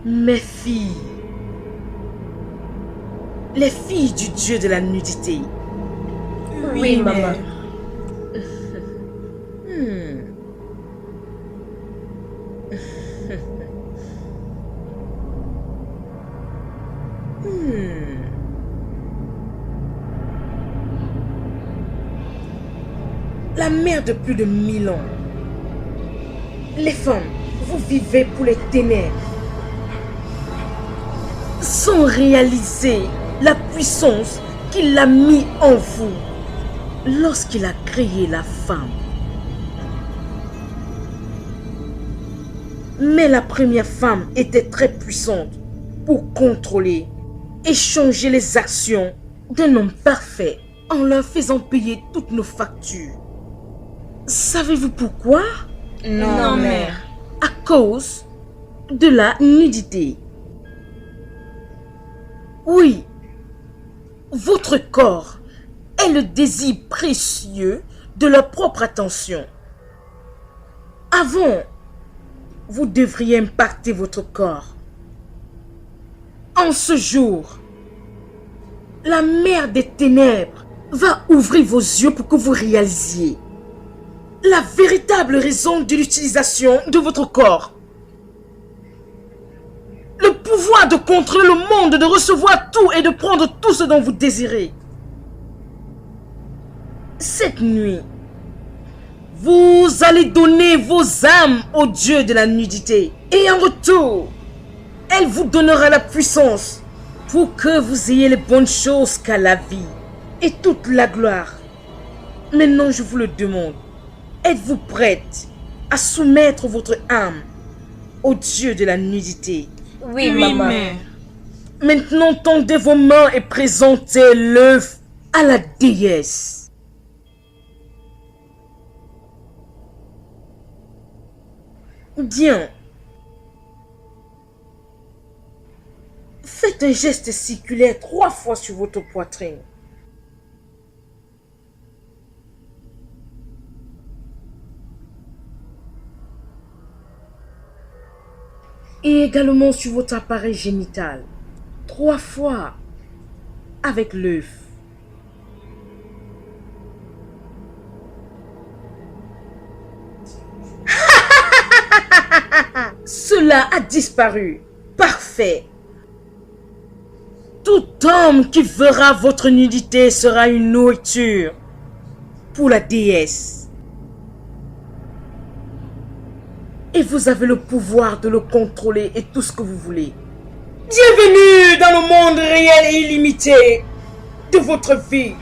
Mes filles, les filles du dieu de la nudité. Oui, maman. La mère de plus de 1000 ans. Les femmes, vous vivez pour les ténèbres. Sans réaliser la puissance qu'il a mis en vous lorsqu'il a créé la femme. Mais la première femme était très puissante pour contrôler et changer les actions d'un homme parfait en leur faisant payer toutes nos factures. Savez-vous pourquoi? Non, mère. À cause de la nudité. Oui, votre corps est le désir précieux de leur propre attention. Avant, vous devriez impacter votre corps. En ce jour, la mère des ténèbres va ouvrir vos yeux pour que vous réalisiez la véritable raison de l'utilisation de votre corps. Le pouvoir de contrôler le monde, de recevoir tout et de prendre tout ce dont vous désirez. Cette nuit, vous allez donner vos âmes au dieu de la nudité. Et en retour, elle vous donnera la puissance pour que vous ayez les bonnes choses qu'a la vie et toute la gloire. Maintenant, je vous le demande. Êtes-vous prête à soumettre votre âme au dieu de la nudité? Oui, maman. mère. Maintenant, tendez vos mains et présentez l'œuf à la déesse. Bien. Faites un geste circulaire 3 fois sur votre poitrine. Et également sur votre appareil génital. 3 fois avec l'œuf. Cela a disparu. Parfait. Tout homme qui verra votre nudité sera une nourriture pour la déesse. Et vous avez le pouvoir de le contrôler et tout ce que vous voulez. Bienvenue dans le monde réel et illimité de votre vie.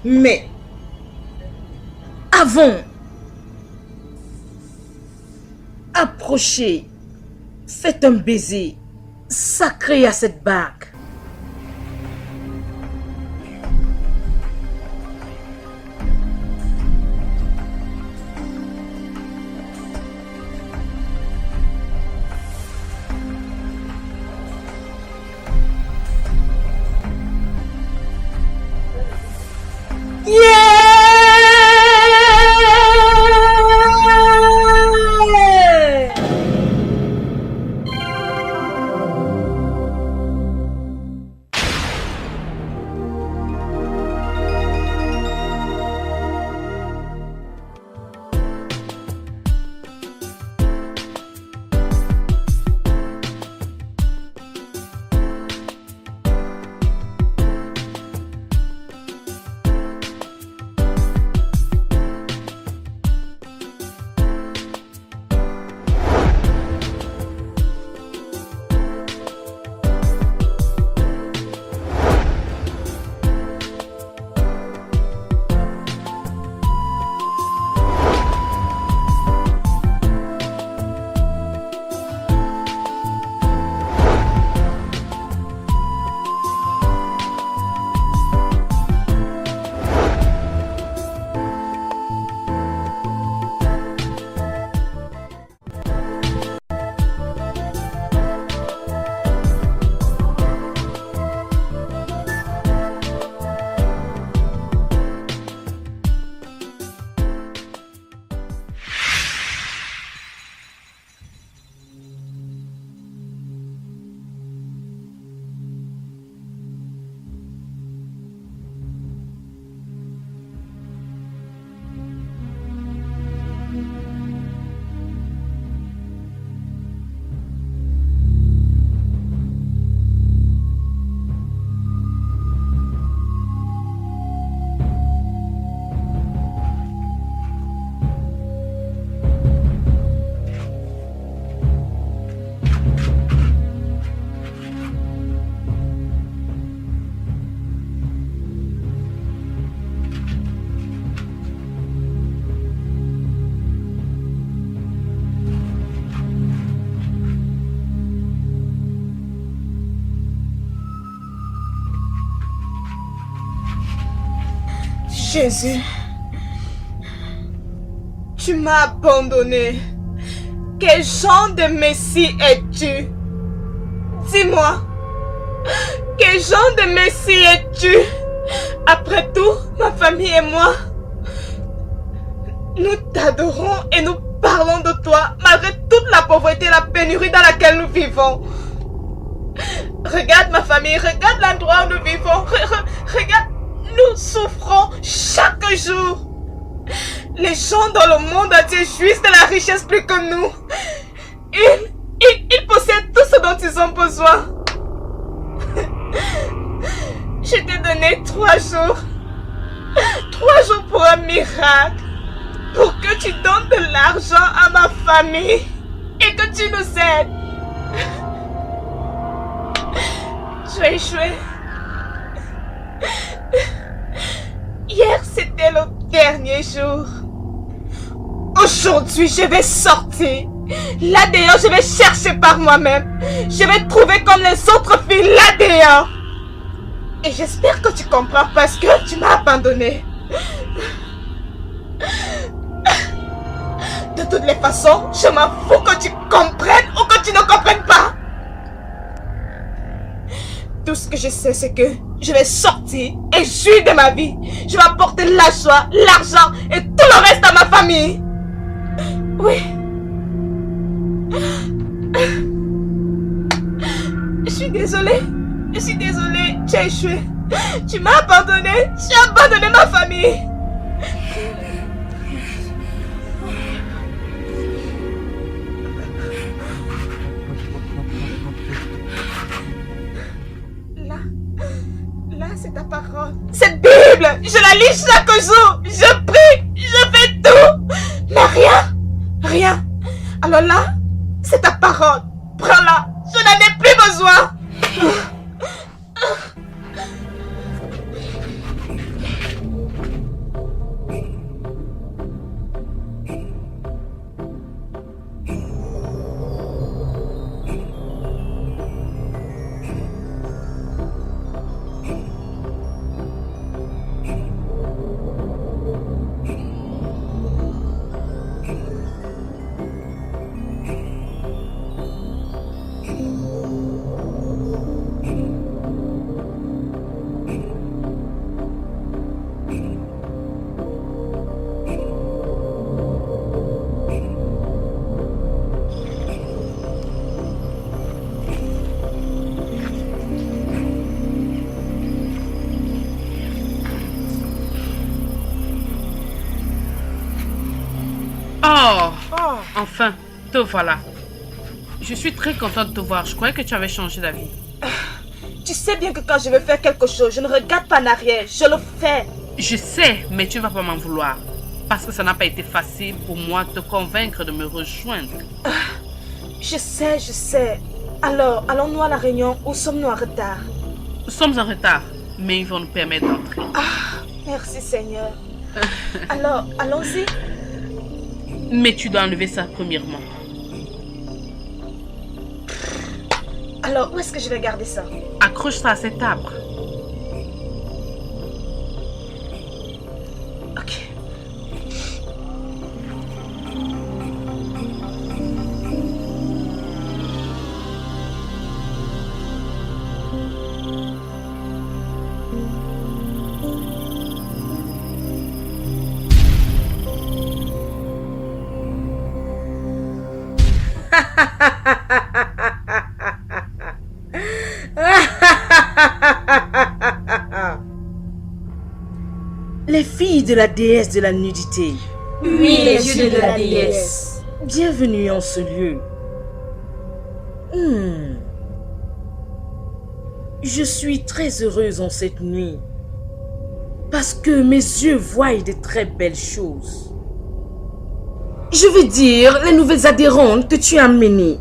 Mais, avant, approchez, faites un baiser sacré à cette bague. Jésus, tu m'as abandonné. Quel genre de Messie es-tu? Dis-moi, quel genre de Messie es-tu? Après tout, ma famille et moi, nous t'adorons et nous parlons de toi malgré toute la pauvreté et la pénurie dans laquelle nous vivons. Regarde ma famille, regarde l'endroit où nous vivons, regarde, nous souffrons chaque jour. Les gens dans le monde entier jouissent de la richesse plus que nous. Ils possèdent tout ce dont ils ont besoin. Je t'ai donné 3 jours. 3 jours pour un miracle. Pour que tu donnes de l'argent à ma famille. Et que tu nous aides. Tu as échoué. Hier, c'était le dernier jour. Aujourd'hui, je vais sortir. Là dehors, je vais chercher par moi-même. Je vais trouver comme les autres filles là dehors. Et j'espère que tu comprends parce que tu m'as abandonné. De toutes les façons, je m'en fous que tu comprennes ou que tu ne comprennes pas. Tout ce que je sais, c'est que je vais sortir et jouir de ma vie. Je vais apporter la joie, l'argent et tout le reste à ma famille. Oui. Je suis désolée. Je suis désolée. Tu as échoué. Tu m'as abandonné. Tu as abandonné ma famille. Là, c'est ta parole. Cette Bible, je la lis chaque jour. Je prie, je fais tout. Mais rien. Alors là, c'est ta parole. Prends-la. Je n'en ai plus besoin. Oh, enfin, te voilà. Je suis très contente de te voir. Je croyais que tu avais changé d'avis. Tu sais bien que quand je veux faire quelque chose, je ne regarde pas en arrière, je le fais. Je sais, mais tu ne vas pas m'en vouloir. Parce que ça n'a pas été facile pour moi de te convaincre de me rejoindre. Je sais. Alors, allons-nous à la réunion ou sommes-nous en retard? Nous sommes en retard, mais ils vont nous permettre d'entrer. Merci Seigneur. Alors, allons-y. Mais tu dois enlever ça premièrement. Alors, où est-ce que je vais garder ça? Accroche ça à cet arbre. Ok. Les filles de la déesse de la nudité. Oui, les yeux de la déesse. Bienvenue en ce lieu. Je suis très heureuse en cette nuit. Parce que mes yeux voient de très belles choses. Je veux dire, les nouvelles adhérentes que tu as amenées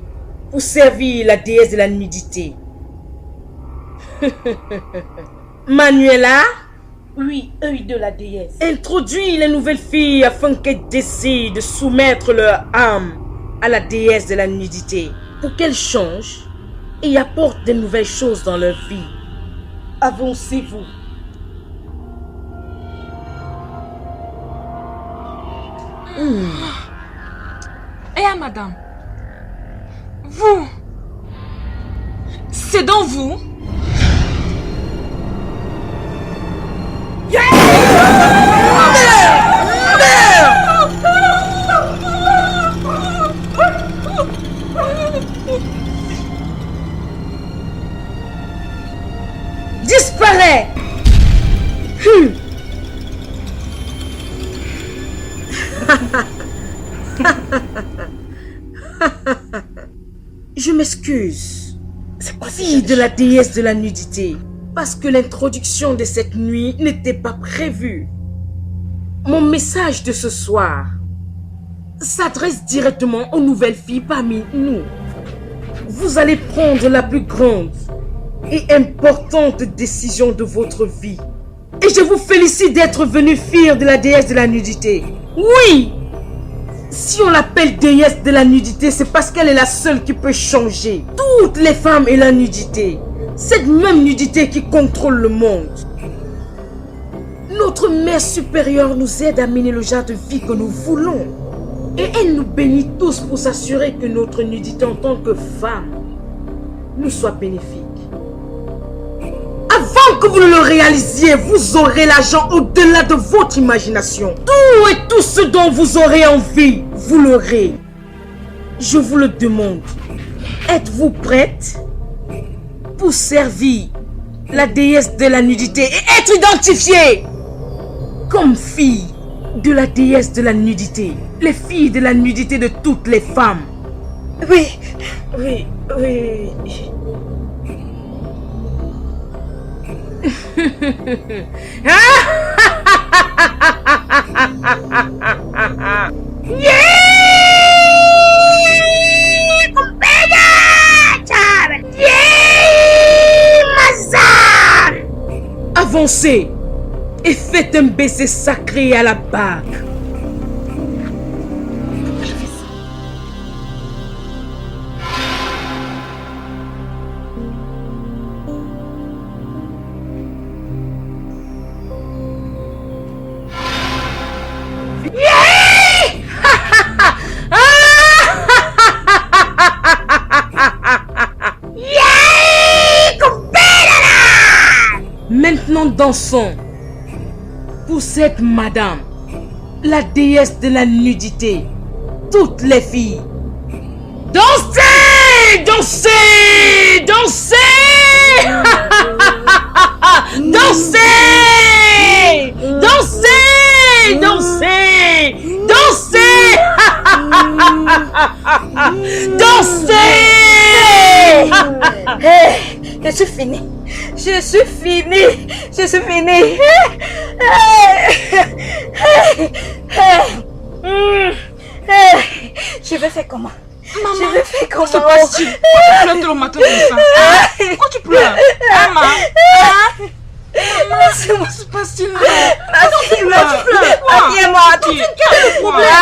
pour servir la déesse de la nudité. Manuela, Oui, œil de la déesse. introduis les nouvelles filles afin qu'elles décident de soumettre leur âme à la déesse de la nudité pour qu'elles changent et apportent de nouvelles choses dans leur vie. Avancez-vous. Et à madame, vous, c'est dans vous. Disparaît. Je m'excuse, fille de la déesse de la nudité, parce que l'introduction de cette nuit n'était pas prévue. Mon message de ce soir s'adresse directement aux nouvelles filles parmi nous. Vous allez prendre la plus grande et importante décision de votre vie. Et je vous félicite d'être venue fille de la déesse de la nudité. Oui! Si on l'appelle déesse de la nudité, c'est parce qu'elle est la seule qui peut changer toutes les femmes et la nudité. Cette même nudité qui contrôle le monde. Notre mère supérieure nous aide à mener le genre de vie que nous voulons. Et elle nous bénit tous pour s'assurer que notre nudité en tant que femme nous soit bénéfique. Avant que vous ne le réalisiez, vous aurez l'argent au-delà de votre imagination. Tout et tout ce dont vous aurez envie, vous l'aurez. Je vous le demande. Êtes-vous prête pour servir la déesse de la nudité et être identifiée comme fille de la déesse de la nudité, les filles de la nudité de toutes les femmes? Oui, oui, oui. Avancez et faites un baiser sacré à la bague. Maintenant dansons pour cette madame, la déesse de la nudité, toutes les filles. Dansez, dansez, dansez, dansez, dansez, dansez, dansez, dansez. Je suis finie. Je suis finie. Je suis finie. Je vais faire comment? Maman, je vais faire comment? que se passe-t-il? Pourquoi tu pleures le matin comme ça? Pourquoi tu pleures? Maman, maman, que se passe-t-il? Pourquoi tu pleures? Viens-moi, tu Quel problème?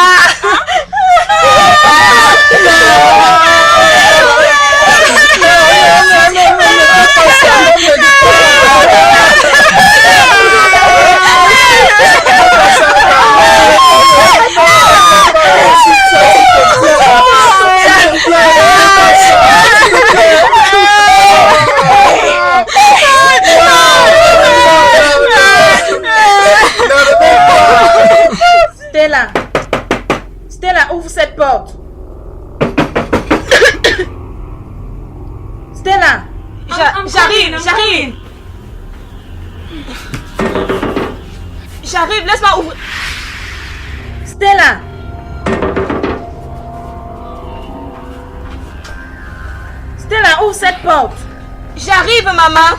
Stella, Stella, ouvre cette porte. Stella, J'arrive. J'arrive, laisse-moi ouvrir. Stella. Stella, ouvre cette porte. J'arrive, maman.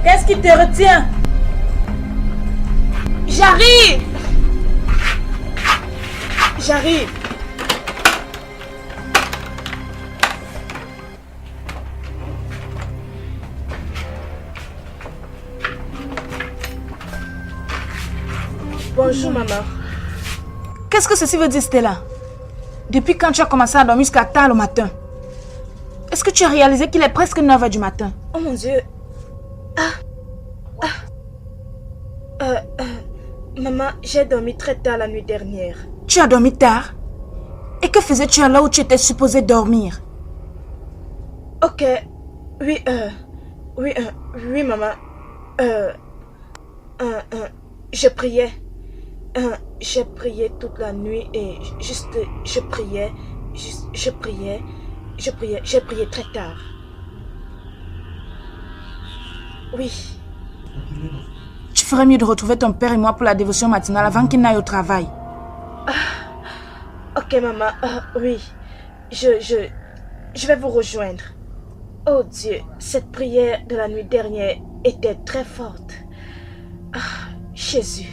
Qu'est-ce qui te retient? J'arrive. Bonjour, maman. Qu'est-ce que ceci veut dire, Stella? Depuis quand tu as commencé à dormir jusqu'à tard le matin? Est-ce que tu as réalisé qu'il est presque 9h du matin? Oh mon Dieu. Maman, j'ai dormi très tard la nuit dernière. Tu as dormi tard? Et que faisais-tu là où tu étais supposé dormir? Ok. Oui, maman. Je priais. J'ai prié toute la nuit et je priais. J'ai prié très tard. Oui. Tu ferais mieux de retrouver ton père et moi pour la dévotion matinale avant qu'il n'aille au travail. Ok, maman. Oui. Je vais vous rejoindre. Oh Dieu, cette prière de la nuit dernière était très forte. Jésus.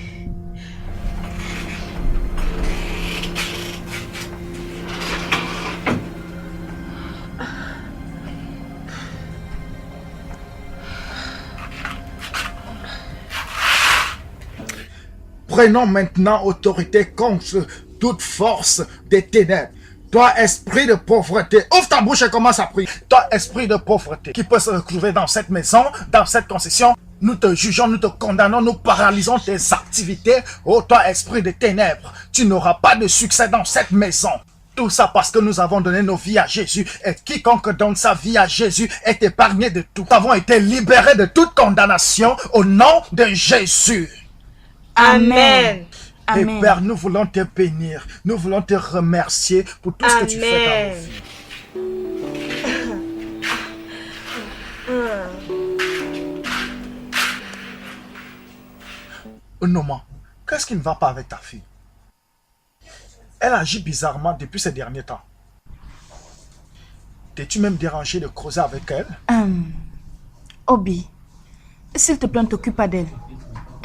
Prenons maintenant autorité contre toute force des ténèbres. Toi, esprit de pauvreté, ouvre ta bouche et commence à prier. Toi, esprit de pauvreté, qui peut se retrouver dans cette maison, dans cette concession, nous te jugeons, nous te condamnons, nous paralysons tes activités. Oh, toi, esprit de ténèbres, tu n'auras pas de succès dans cette maison. Tout ça parce que nous avons donné nos vies à Jésus. Et quiconque donne sa vie à Jésus est épargné de tout. Nous avons été libérés de toute condamnation au nom de Jésus. Amen. Et Père, nous voulons te bénir. Nous voulons te remercier pour tout ce que tu fais dans nos vies. Noma, qu'est-ce qui ne va pas avec ta fille? Elle agit bizarrement depuis ces derniers temps. T'es-tu même dérangé de creuser avec elle? Obi, s'il te plaît, ne t'occupe pas d'elle.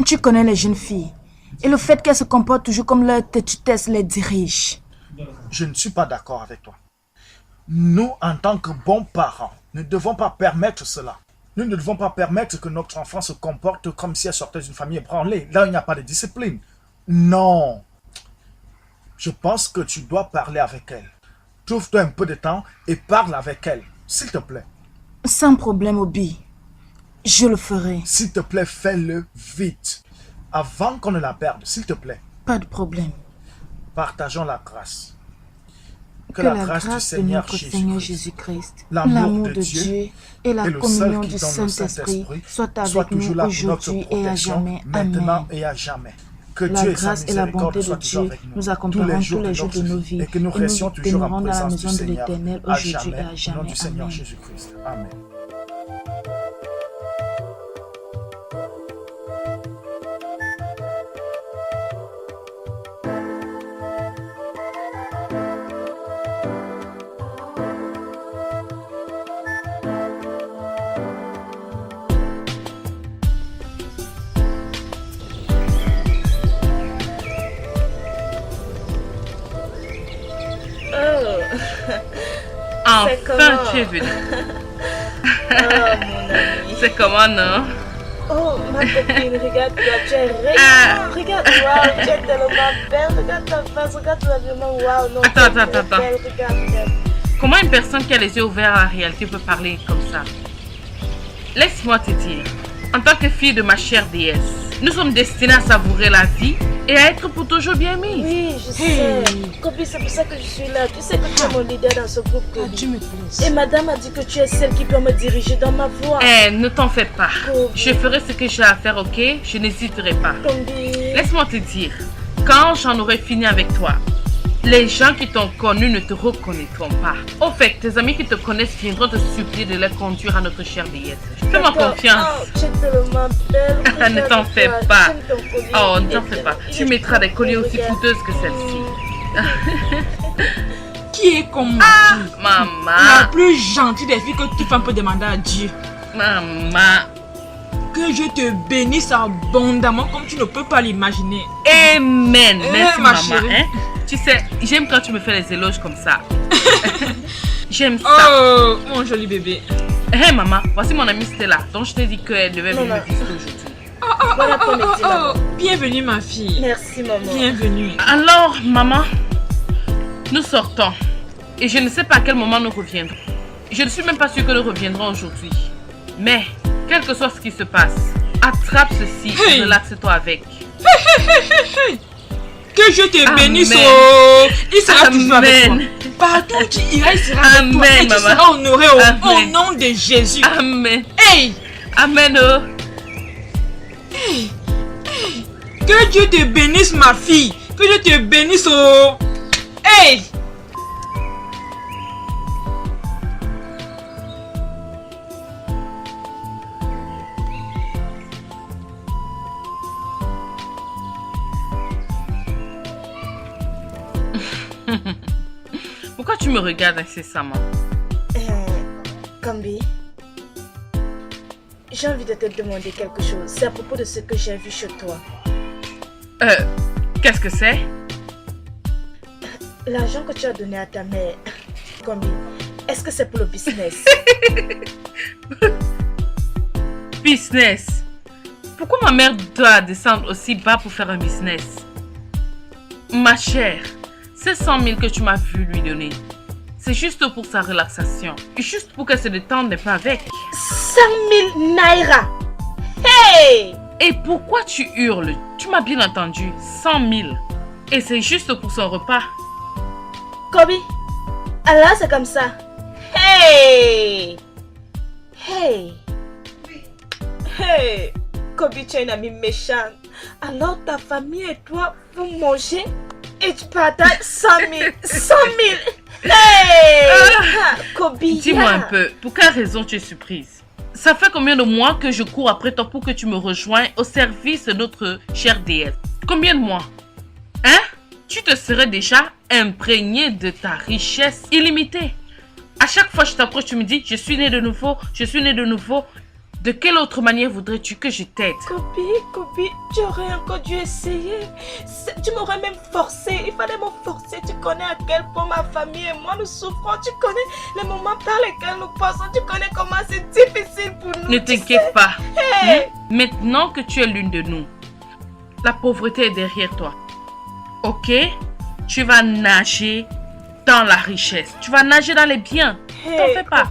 Tu connais les jeunes filles. Et le fait qu'elles se comportent toujours comme leur têtutesse les dirige. Je ne suis pas d'accord avec toi. Nous, en tant que bons parents, ne devons pas permettre cela. Nous ne devons pas permettre que notre enfant se comporte comme si elle sortait d'une famille ébranlée. Là, il n'y a pas de discipline. Non. Je pense que tu dois parler avec elle. Trouve-toi un peu de temps et parle avec elle, s'il te plaît. Sans problème, Obi. Je le ferai. S'il te plaît, fais-le vite. Avant qu'on ne la perde, s'il te plaît. Pas de problème. Partageons la grâce. Que la grâce du Seigneur Jésus-Christ, l'amour de Dieu et la communion du Saint-Esprit soient avec nous aujourd'hui et à jamais. Maintenant Amen. et à jamais. Que La Dieu et grâce sa et la miséricorde bonté de soient toujours Dieu avec nous nous accompagneront tous les jours de notre nos vie vies et que nous restions toujours en demeurons dans la présence du maison de Seigneur l'Éternel à aujourd'hui et jamais. à Au nom jamais. du Seigneur Amen. Jésus-Christ. Amen. Enfin, comment? tu es venu. Oh, mon ami. C'est comment, non? Oh, ma copine, regarde-toi, tu es rayonnante. Regarde, waouh, tu es tellement belle. Regarde ta face, regarde ton habillement, waouh, non. Attends. Belle, regarde. Comment une personne qui a les yeux ouverts à la réalité peut parler comme ça? Laisse-moi te dire, en tant que fille de ma chère déesse, nous sommes destinés à savourer la vie et à être pour toujours bien mis. Oui, je sais. Kobi, c'est pour ça que je suis là. Tu sais que tu es mon leader dans ce groupe, Kobi. Dieu me plaise. Et madame a dit que tu es celle qui peut me diriger dans ma voie. Ne t'en fais pas. Kobi. Je ferai ce que j'ai à faire, ok? Je n'hésiterai pas. Kobi. Laisse-moi te dire, quand j'en aurai fini avec toi, les gens qui t'ont connu ne te reconnaîtront pas. Au fait, tes amis qui te connaissent viendront te supplier de les conduire à notre chère déesse. Fais-moi D'accord. confiance. Oh, tu es tellement belle. Ne t'en fais Regarde-toi. pas. J'aime ton collier. Oh, ne Il t'en est fais pas. tellement- Tu il est mettras des trop colliers beau, aussi regarde. coûteuses que celle-ci. Qui est comme moi? La Maman, plus gentille des filles que toute femme peut demander à Dieu. maman. Que je te bénisse abondamment comme tu ne peux pas l'imaginer. Amen. Merci, ma maman. chérie. Hein? Tu sais, j'aime quand tu me fais les éloges comme ça. J'aime ça. Oh, mon joli bébé. Hé, maman, voici mon amie Stella, dont je t'ai dit qu'elle devait venir Maman. me visiter aujourd'hui. Voilà ton métier, maman. Bienvenue, ma fille. Merci, maman. Bienvenue. Alors, maman, nous sortons. Et je ne sais pas à quel moment nous reviendrons. Je ne suis même pas sûre que nous reviendrons aujourd'hui. Mais, quel que soit ce qui se passe, attrape ceci et relaxe-toi avec. Que je te bénisse. Il sera toujours avec toi. Partout où tu iras, il sera avec toi. Et tu seras honoré au nom de Jésus. Amen. Hey! Amen. Hey! Hey! Que Dieu te bénisse, ma fille. Que Dieu te bénisse. Hey! Pourquoi tu me regardes incessamment? Kambi, j'ai envie de te demander quelque chose. C'est à propos de ce que j'ai vu chez toi. Qu'est-ce que c'est? L'argent que tu as donné à ta mère, Kambi, est-ce que c'est pour le business? Business? Pourquoi ma mère doit descendre aussi bas pour faire un business? Ma chère, ces 100 000 que tu m'as vu lui donner, c'est juste pour sa relaxation. Juste pour qu'elle se détende un peu avec. 100 000 naira! Hey! Et pourquoi tu hurles? Tu m'as bien entendu. 100 000. Et c'est juste pour son repas. Kobi, alors c'est comme ça. Hey! Hey! Hey! Kobi, tu es une amie méchante. Alors ta famille et toi, vous mangez et tu partages 100 000. 100 000! Hey! Kobi, dis-moi un peu, pour quelle raison tu es surprise? Ça fait combien de mois que je cours après toi pour que tu me rejoignes au service de notre chère déesse? Combien de mois? Hein? Tu te serais déjà imprégné de ta richesse illimitée. À chaque fois que je t'approche, tu me dis, je suis né de nouveau, je suis né de nouveau. De quelle autre manière voudrais-tu que je t'aide? Kobi, tu aurais encore dû essayer. Tu m'aurais même forcé. Il fallait me forcer. Tu connais à quel point ma famille et moi nous souffrons. Tu connais les moments par lesquels nous passons. Tu connais comment c'est difficile pour nous. Ne t'inquiète pas. Hey. Maintenant que tu es l'une de nous, la pauvreté est derrière toi. Ok? Tu vas nager dans la richesse. Tu vas nager dans les biens. T'en fais pas.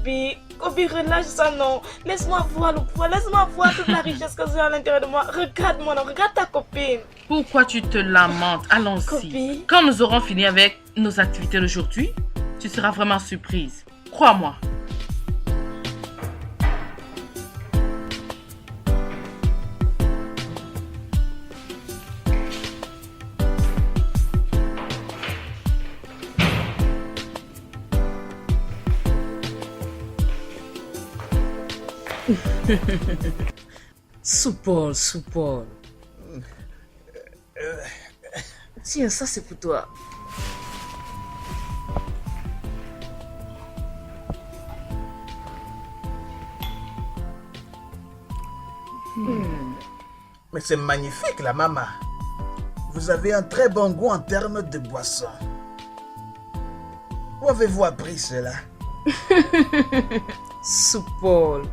Kobi, relâche ça, non. Laisse-moi voir le poids. Laisse-moi voir toute la richesse que j'ai à l'intérieur de moi. Regarde-moi, non. Regarde ta copine. Pourquoi tu te lamentes? Allons-y. Quand nous aurons fini avec nos activités d'aujourd'hui, tu seras vraiment surprise. Crois-moi. Soupol. Tiens, ça c'est pour toi. Mais c'est magnifique, la maman. Vous avez un très bon goût en termes de boisson. Où avez-vous appris cela? Soupol.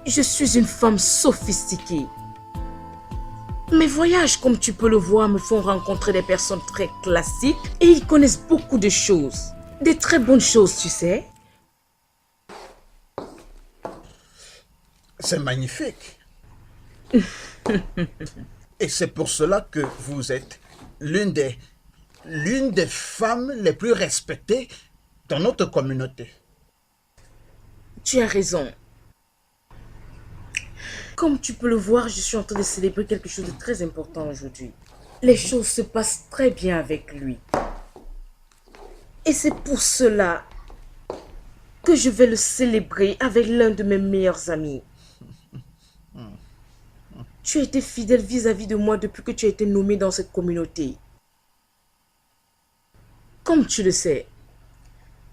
Je suis une femme sophistiquée. Mes voyages, comme tu peux le voir, me font rencontrer des personnes très classiques et ils connaissent beaucoup de choses. Des très bonnes choses, tu sais. C'est magnifique. Et c'est pour cela que vous êtes l'une des femmes les plus respectées dans notre communauté. Tu as raison. Comme tu peux le voir, je suis en train de célébrer quelque chose de très important aujourd'hui. Les choses se passent très bien avec lui. Et c'est pour cela que je vais le célébrer avec l'un de mes meilleurs amis. Tu as été fidèle vis-à-vis de moi depuis que tu as été nommé dans cette communauté. Comme tu le sais,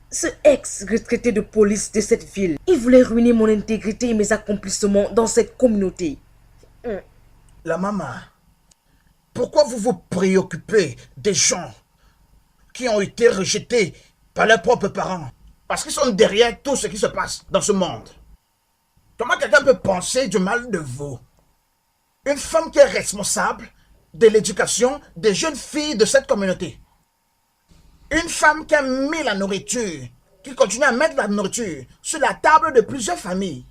ce ex-retraité de police de cette ville, il voulait ruiner mon intégrité et mes accomplissements dans cette communauté. La maman, pourquoi vous vous préoccupez des gens qui ont été rejetés par leurs propres parents? Parce qu'ils sont derrière tout ce qui se passe dans ce monde. Comment quelqu'un peut penser du mal de vous? Une femme qui est responsable de l'éducation des jeunes filles de cette communauté. Une femme qui a mis la nourriture, qui continue à mettre la nourriture sur la table de plusieurs familles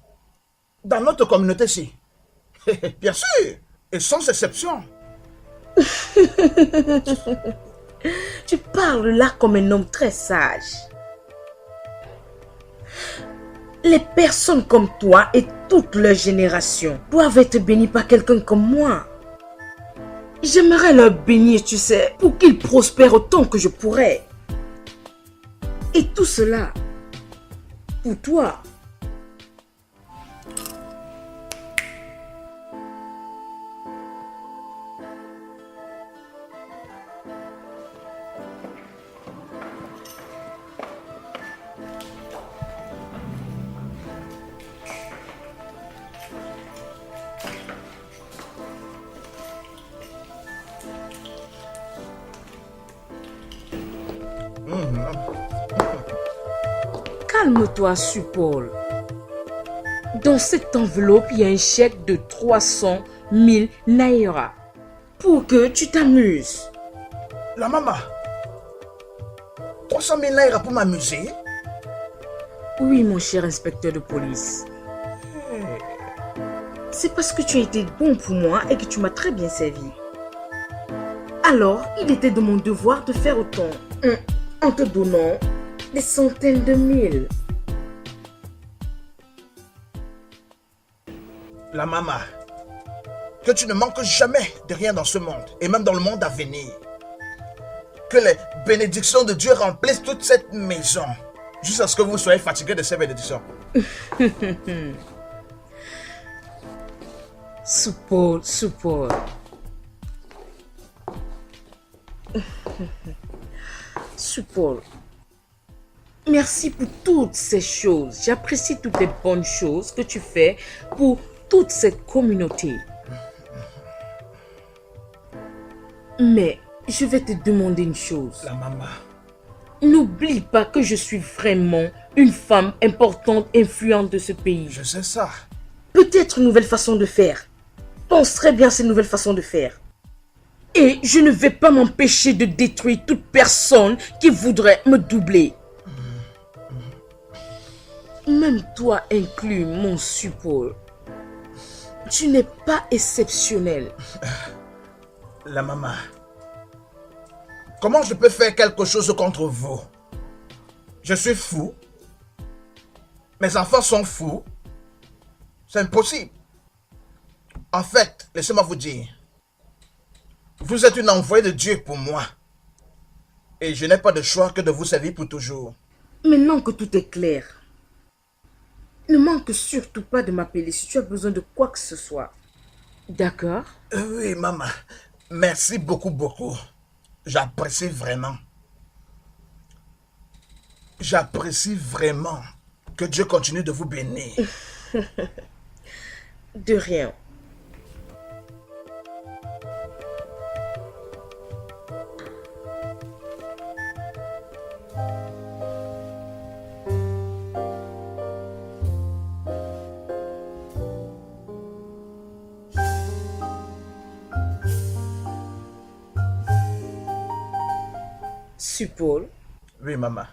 dans notre communauté-ci. Bien sûr, et sans exception. Tu parles là comme un homme très sage. Les personnes comme toi et toute leur génération doivent être bénies par quelqu'un comme moi. J'aimerais leur bénir, tu sais, pour qu'ils prospèrent autant que je pourrais. Et tout cela, pour toi. Calme-toi, Supol. Dans cette enveloppe, il y a un chèque de 300 000 naira pour que tu t'amuses. La maman, 300 000 naira pour m'amuser? Oui, mon cher inspecteur de police. C'est parce que tu as été bon pour moi et que tu m'as très bien servi. Alors, il était de mon devoir de faire autant, en te donnant des centaines de mille. La maman, que tu ne manques jamais de rien dans ce monde, et même dans le monde à venir. Que les bénédictions de Dieu remplissent toute cette maison, jusqu'à ce que vous soyez fatigués de ces bénédictions. Supol. Supol. Merci pour toutes ces choses. J'apprécie toutes les bonnes choses que tu fais pour toute cette communauté. Mais je vais te demander une chose. La maman. N'oublie pas que je suis vraiment une femme importante, influente de ce pays. Je sais ça. Peut-être une nouvelle façon de faire. Pense très bien à cette nouvelle façon de faire. Et je ne vais pas m'empêcher de détruire toute personne qui voudrait me doubler. Même toi inclus, mon Supol. Tu n'es pas exceptionnel. La maman. Comment je peux faire quelque chose contre vous? Je suis fou. Mes enfants sont fous. C'est impossible. En fait, laissez-moi vous dire. Vous êtes une envoyée de Dieu pour moi. Et je n'ai pas de choix que de vous servir pour toujours. Maintenant que tout est clair, ne manque surtout pas de m'appeler si tu as besoin de quoi que ce soit. D'accord? Oui, maman. Merci beaucoup. J'apprécie vraiment. J'apprécie vraiment. Que Dieu continue de vous bénir. De rien. Supol. Oui, maman.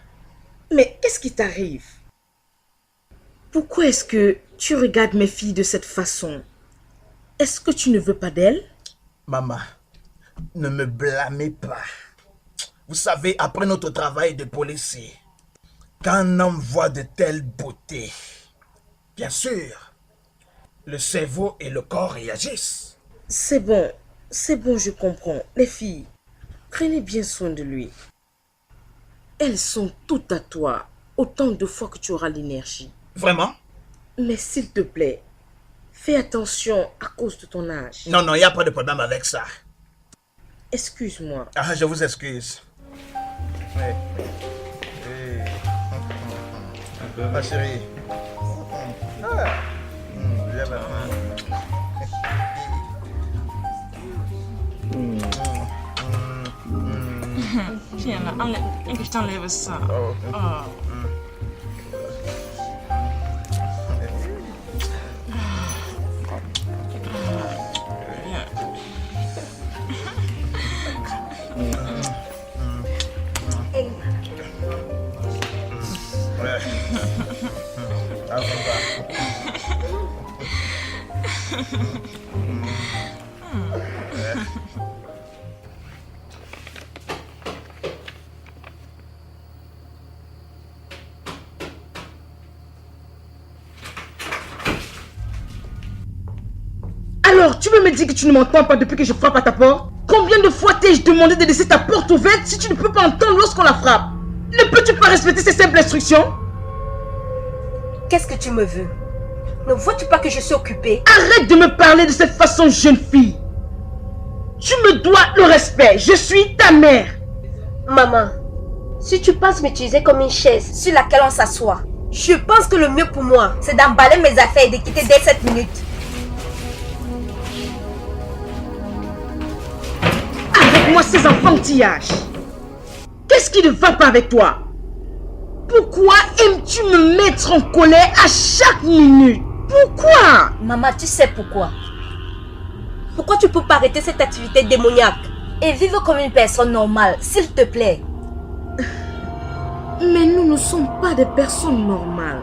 Mais qu'est-ce qui t'arrive? Pourquoi est-ce que tu regardes mes filles de cette façon? Est-ce que tu ne veux pas d'elles? Maman, ne me blâmez pas. Vous savez, après notre travail de policier, quand un homme voit de telles beautés, bien sûr, le cerveau et le corps réagissent. C'est bon, je comprends. Les filles, prenez bien soin de lui. Elles sont toutes à toi, autant de fois que tu auras l'énergie. Vraiment? Mais s'il te plaît, fais attention à cause de ton âge. Non, il n'y a pas de problème avec ça. Excuse-moi. Ah, je vous excuse. Oui. Ma chérie. Viens maintenant. Viens là, enlève, que je t'enlève ça. Oh. Oh. Alors, tu veux me dire que tu ne m'entends pas depuis que je frappe à ta porte? Combien de fois t'ai-je demandé de laisser ta porte ouverte si tu ne peux pas entendre lorsqu'on la frappe? Ne peux-tu pas respecter ces simples instructions? Qu'est-ce que tu me veux? Ne vois-tu pas que je suis occupée? Arrête de me parler de cette façon, jeune fille. Tu me dois le respect. Je suis ta mère. Maman, si tu penses m'utiliser comme une chaise sur laquelle on s'assoit, je pense que le mieux pour moi, c'est d'emballer mes affaires et de quitter dès 7 minutes. Arrête-moi ces enfantillages. Qu'est-ce qui ne va pas avec toi? Pourquoi aimes-tu me mettre en colère à chaque minute? Pourquoi? Maman, tu sais pourquoi? Pourquoi tu peux pas arrêter cette activité démoniaque et vivre comme une personne normale, s'il te plaît? Mais nous ne sommes pas des personnes normales.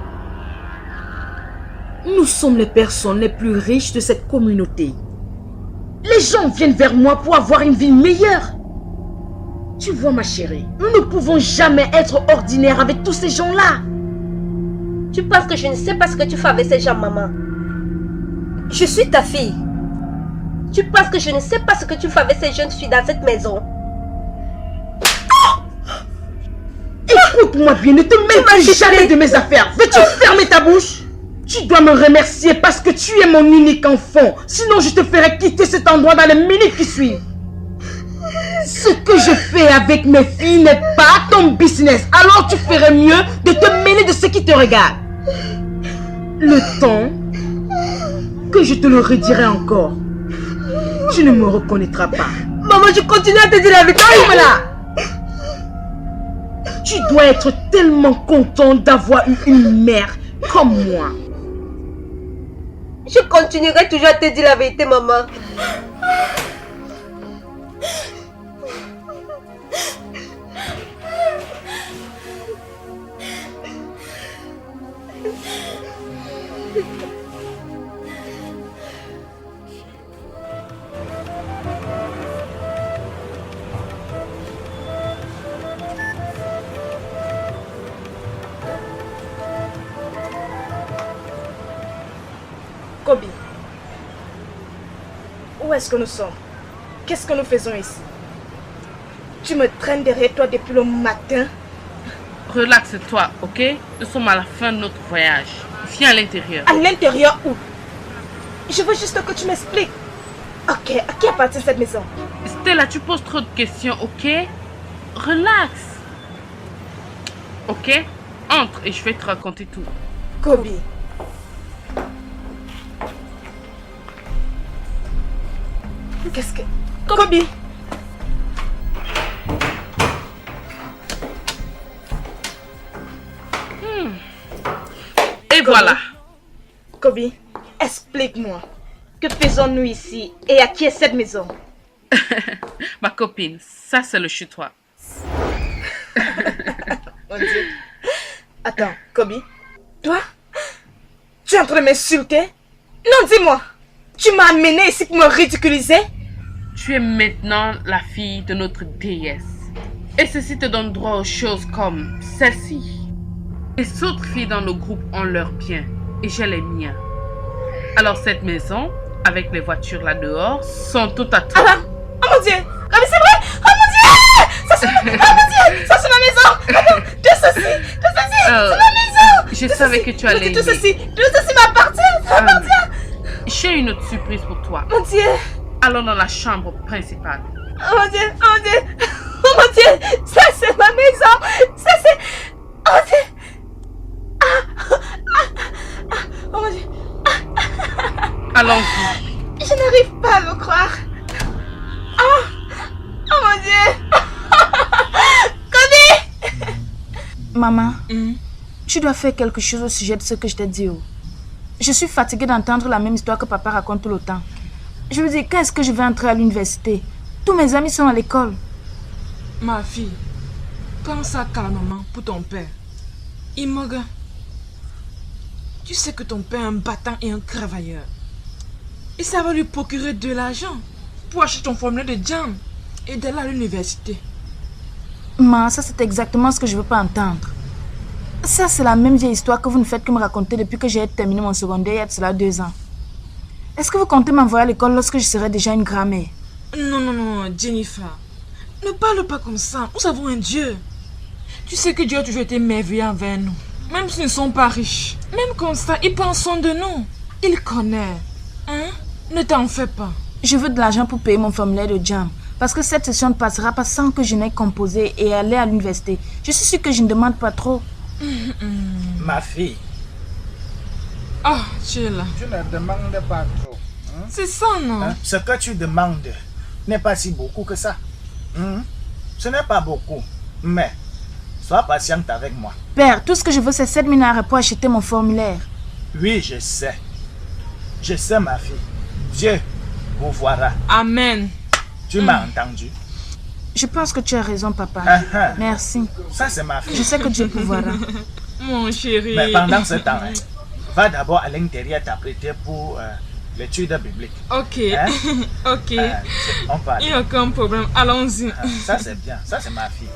Nous sommes les personnes les plus riches de cette communauté. Les gens viennent vers moi pour avoir une vie meilleure. Tu vois ma chérie, nous ne pouvons jamais être ordinaires avec tous ces gens-là. Tu penses que je ne sais pas ce que tu fais avec ces gens, maman? Je suis ta fille. Tu penses que je ne sais pas ce que tu fais avec ces jeunes filles dans cette maison? Écoute-moi bien, ne te mêle plus jamais de mes affaires. Veux-tu fermer ta bouche? Tu dois me remercier parce que tu es mon unique enfant. Sinon, je te ferai quitter cet endroit dans les minutes qui suivent. Ce que je fais avec mes filles n'est pas ton business. Alors tu ferais mieux de te mêler de ce qui te regarde. Le temps que je te le redirai encore, tu ne me reconnaîtras pas. Maman, je continue à te dire la vérité. Voilà. Tu dois être tellement content d'avoir eu une mère comme moi. Je continuerai toujours à te dire la vérité, maman. Kobe, où est-ce que nous sommes? Qu'est-ce que nous faisons ici? Tu me traînes derrière toi depuis le matin. Relaxe-toi, ok? Nous sommes à la fin de notre voyage. Viens à l'intérieur. À l'intérieur où? Je veux juste que tu m'expliques. Ok, à qui appartient cette maison? Stella, tu poses trop de questions, ok? Relax. Ok? Entre et je vais te raconter tout. Kobe. Qu'est-ce que... Kobe! Et voilà. Kobe, explique-moi. Que faisons-nous ici et à qui est cette maison? Ma copine, ça c'est le chez-toi. Mon Dieu. Attends, Kobe. Toi? Tu es en train de m'insulter? Non, dis-moi. Tu m'as amené ici pour me ridiculiser? Tu es maintenant la fille de notre déesse. Et ceci te donne droit aux choses comme celle-ci. Les autres filles dans le groupe ont leurs biens et j'ai les miens. Alors cette maison, avec les voitures là dehors, sont toutes à toi. Ah, oh mon Dieu! Ah mais c'est vrai! Oh mon Dieu! Ça c'est oh mon Dieu! Ça c'est ma maison! Attends, tout ceci! C'est ma maison! Je savais que tu allais tout ceci m'appartient! Ça m'appartient! J'ai une autre surprise pour toi. Mon Dieu! Allons dans la chambre principale. Oh mon Dieu! Oh mon Dieu! Oh mon Dieu! Ça c'est ma maison! Ça c'est... Oh mon Dieu! Oh mon Dieu! Allons-y. Je n'arrive pas à le croire. Oh, oh mon Dieu! Kobe! Maman, tu dois faire quelque chose au sujet de ce que je t'ai dit. Je suis fatiguée d'entendre la même histoire que papa raconte tout le temps. Je veux dire, quand est-ce que je vais entrer à l'université? Tous mes amis sont à l'école. Ma fille, pense à calmement pour ton père. Imoga, tu sais que ton père est un battant et un cravailleur. Et ça va lui procurer de l'argent pour acheter ton formulaire de jam et d'aller à l'université. Ma, ça c'est exactement ce que je veux pas entendre. Ça c'est la même vieille histoire que vous ne faites que me raconter depuis que j'ai terminé mon secondaire il y a de cela 2 ans. Est-ce que vous comptez m'envoyer à l'école lorsque je serai déjà une grand-mère? Non, Jennifer. Ne parle pas comme ça. Nous avons un Dieu. Tu sais que Dieu a toujours été merveilleux envers nous. Même si nous ne sommes pas riches. Même comme ça, il prend soin de nous. Il connaît. Hein? Ne t'en fais pas. Je veux de l'argent pour payer mon formulaire de jam. Parce que cette session ne passera pas sans que je n'aie composé et aller à l'université. Je suis sûre que je ne demande pas trop. Ma fille, Ah, tu es là. tu ne demandes pas trop. C'est ça, non? Hein? Ce que tu demandes n'est pas si beaucoup que ça. Ce n'est pas beaucoup, mais sois patiente avec moi. Père, tout ce que je veux c'est 7 000 € pour acheter mon formulaire. Oui, je sais. Je sais, ma fille. Dieu vous verra. Amen. Tu m'as entendu? Je pense que tu as raison, papa. Merci. Ça, c'est ma fille. Je sais que Dieu pourvoira. Mon chéri. Mais pendant ce temps, va d'abord à l'intérieur t'apprêter pour l'étude biblique. Ok. Hein? Ok. On parle. Il n'y a aucun problème. Allons-y. Ça, c'est bien. Ça, c'est ma fille.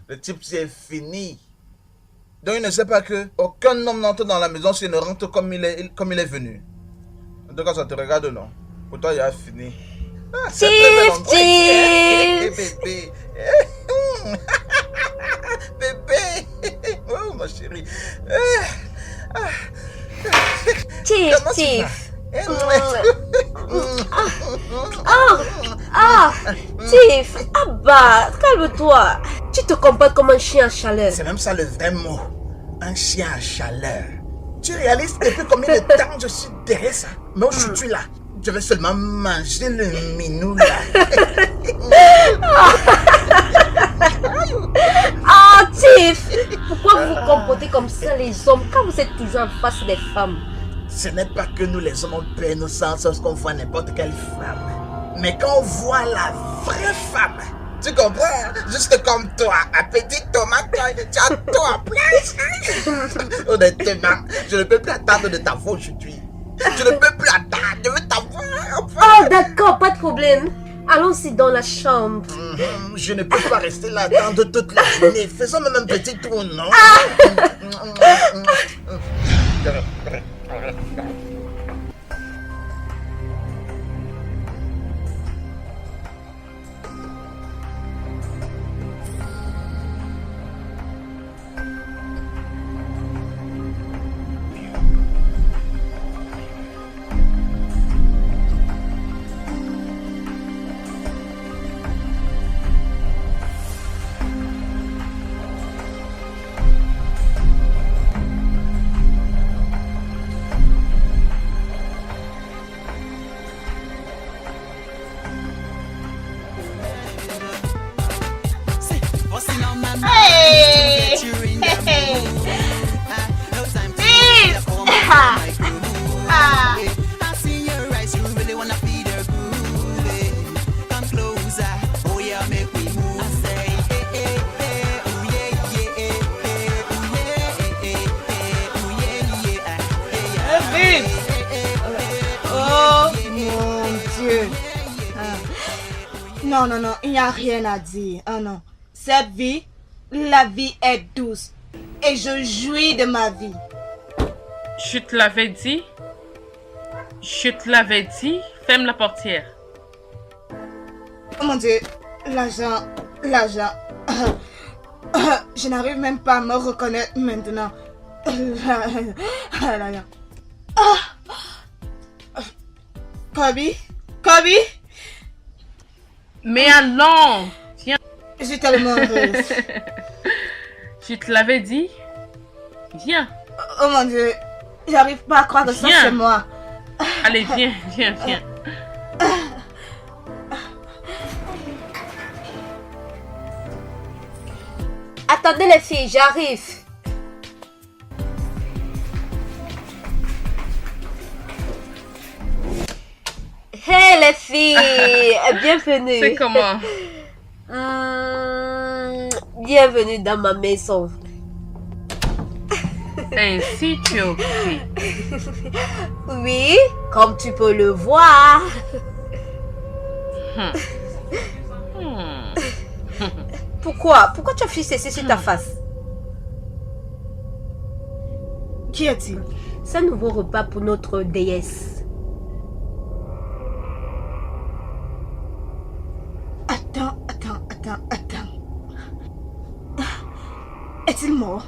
Le type, c'est fini. Donc, il ne sait pas que aucun homme n'entre dans la maison s'il ne rentre comme il est venu. En tout cas, ça te regarde, non? Pour toi, il a fini. Ah, c'est très bébé. Bébé. Oh, ma chérie. Tiff. Tiff, Abba, calme-toi. Tu te comportes comme un chien à chaleur. C'est même ça le vrai mot. Un chien à chaleur. Tu réalises depuis combien de temps je suis derrière ça? Mais aujourd'hui là, je vais seulement manger le minou là. Ah, Tiff, pourquoi vous vous comportez comme ça les hommes quand vous êtes toujours en face des femmes? Ce n'est pas que nous les hommes on perd nos sens lorsqu'on voit n'importe quelle femme. Mais quand on voit la vraie femme, tu comprends? Juste comme toi, ma petite tomate, tu as tout en place. Honnêtement, je ne peux plus attendre de t'avoir aujourd'hui. Je ne peux plus attendre, je veux t'avoir. Oh, d'accord, pas de problème. Allons-y dans la chambre. Je ne peux pas rester là attendre toute la journée. Faisons même un petit tour, non? Non, il n'y a rien à dire. Oh non. Cette vie, la vie est douce. Et je jouis de ma vie. Je te l'avais dit. Je te l'avais dit. Ferme la portière. Oh mon Dieu, l'argent. Je n'arrive même pas à me reconnaître maintenant. Kobe? Mais allons. Viens. Je suis tellement heureuse. Je te l'avais dit. Viens. Oh mon Dieu, j'arrive pas à croire que ça c'est moi. Allez, viens. Attendez les filles, j'arrive. Hey les filles, bienvenue. C'est comment? Bienvenue dans ma maison. Ainsi tu es occupé. Oui, comme tu peux le voir. Pourquoi tu as fixé ceci sur ta face? Qu'y a-t-il? C'est un nouveau repas pour notre déesse. Attends. Est-il mort?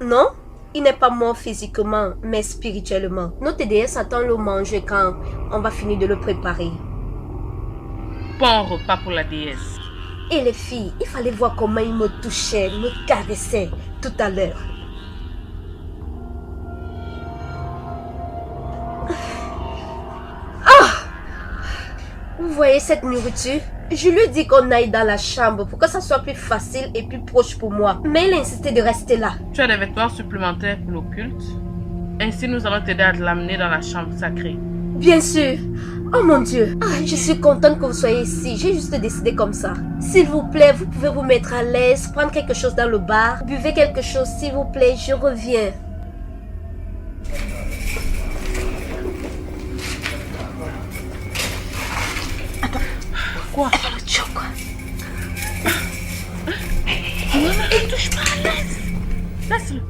Non, il n'est pas mort physiquement, mais spirituellement. Notre déesse attend le manger quand on va finir de le préparer. Bon repas pour la déesse. Et les filles, il fallait voir comment il me touchait, me caressait tout à l'heure. Vous voyez cette nourriture? Je lui ai dit qu'on aille dans la chambre pour que ça soit plus facile et plus proche pour moi. Mais il a insisté de rester là. Tu as des vêtements supplémentaires pour l'occulte? Ainsi, nous allons t'aider à l'amener dans la chambre sacrée. Bien sûr. Oh mon Dieu. Je suis contente que vous soyez ici. J'ai juste décidé comme ça. S'il vous plaît, vous pouvez vous mettre à l'aise, prendre quelque chose dans le bar. Buvez quelque chose, s'il vous plaît. Je reviens. Quoi? Quoi? Ne touche pas, laisse-le.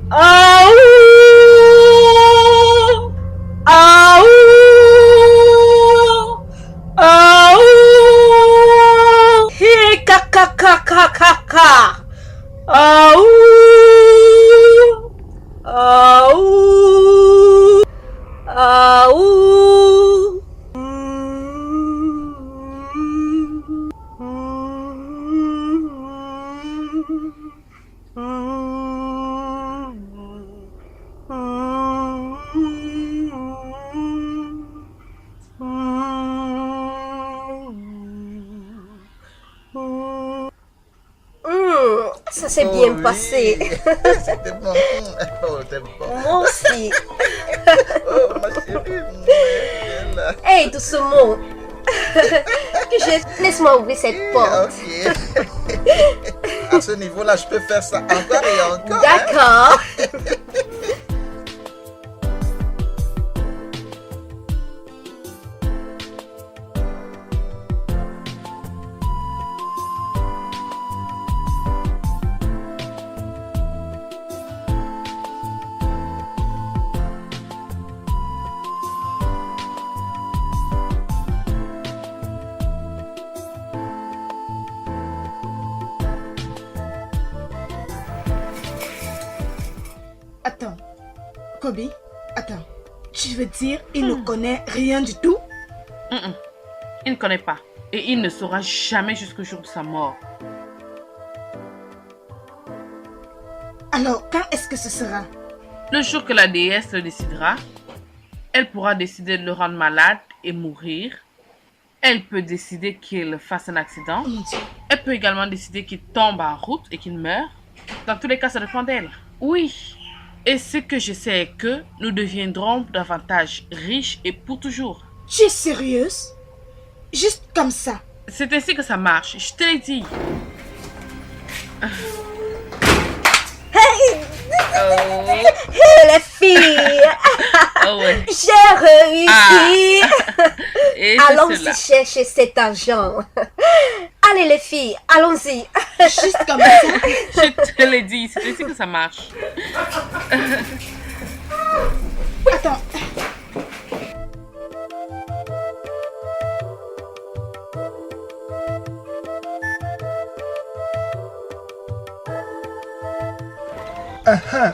Ça s'est bien passé. C'était bon. Oh, c'était bon. Moi aussi. Oh, ma chérie. Hey, doucement. Laisse-moi ouvrir cette porte. Ok. À ce niveau-là, je peux faire ça encore et encore. D'accord. Attends. Kobe, attends. Tu veux dire il ne connaît rien du tout? Il ne connaît pas. Et il ne saura jamais jusqu'au jour de sa mort. Alors, quand est-ce que ce sera? Le jour que la déesse le décidera, elle pourra décider de le rendre malade et mourir. Elle peut décider qu'il fasse un accident. Oh mon Dieu. Elle peut également décider qu'il tombe en route et qu'il meurt. Dans tous les cas, ça dépend d'elle. Oui. Et ce que je sais est que nous deviendrons davantage riches et pour toujours. Tu es sérieuse? Juste comme ça? C'est ainsi que ça marche. Je te l'ai dit. Hey, les filles. Oh ouais. J'ai réussi. Et Allons c'est cela. chercher cet argent. Allez les filles, allons-y. Juste comme ça. Je te l'ai dit, c'est ici que ça marche. Attends.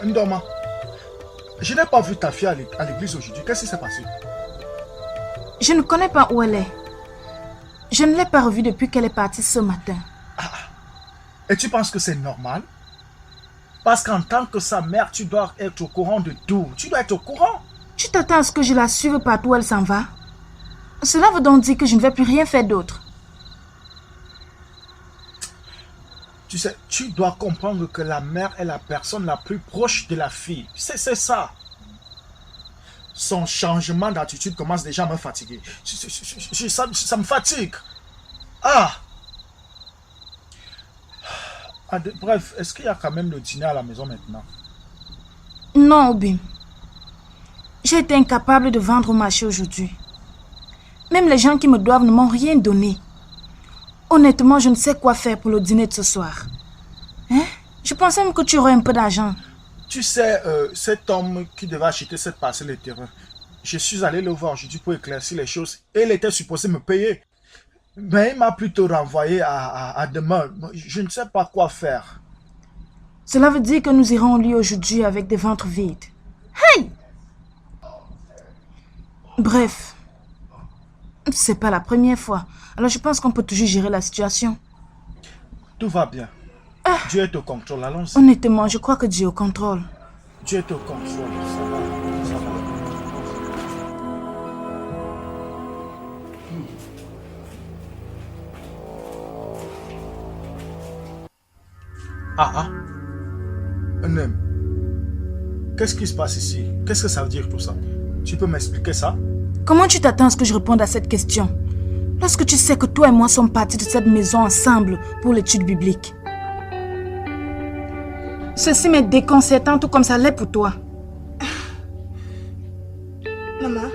Ndoma, je n'ai pas vu ta fille à l'église aujourd'hui. Qu'est-ce qui s'est passé? Je ne connais pas où elle est. Je ne l'ai pas revue depuis qu'elle est partie ce matin. Et tu penses que c'est normal? Parce qu'en tant que sa mère, tu dois être au courant de tout. Tu dois être au courant. Tu t'attends à ce que je la suive partout où elle s'en va? Cela veut donc dire que je ne vais plus rien faire d'autre. Tu sais, tu dois comprendre que la mère est la personne la plus proche de la fille. C'est ça. Son changement d'attitude commence déjà à me fatiguer. Ça me fatigue. Bref, est-ce qu'il y a quand même le dîner à la maison maintenant? Non, Obim. J'ai été incapable de vendre au marché aujourd'hui. Même les gens qui me doivent ne m'ont rien donné. Honnêtement, je ne sais quoi faire pour le dîner de ce soir. Hein? Je pensais même que tu aurais un peu d'argent. Tu sais, cet homme qui devait acheter cette parcelle de terrain, je suis allé le voir aujourd'hui pour éclaircir les choses et il était supposé me payer. Mais il m'a plutôt renvoyé à demain. Je ne sais pas quoi faire. Cela veut dire que nous irons au lit aujourd'hui avec des ventres vides. Hey! Bref, c'est pas la première fois. Alors je pense qu'on peut toujours gérer la situation. Tout va bien. Dieu est au contrôle, allons-y. Honnêtement, je crois que Dieu est au contrôle. Dieu est au contrôle, ça va. Nem. Qu'est-ce qui se passe ici? Qu'est-ce que ça veut dire tout ça? Tu peux m'expliquer ça? Comment tu t'attends à ce que je réponde à cette question? Lorsque tu sais que toi et moi sommes partis de cette maison ensemble pour l'étude biblique. Ceci m'est déconcertant tout comme ça l'est pour toi. Maman,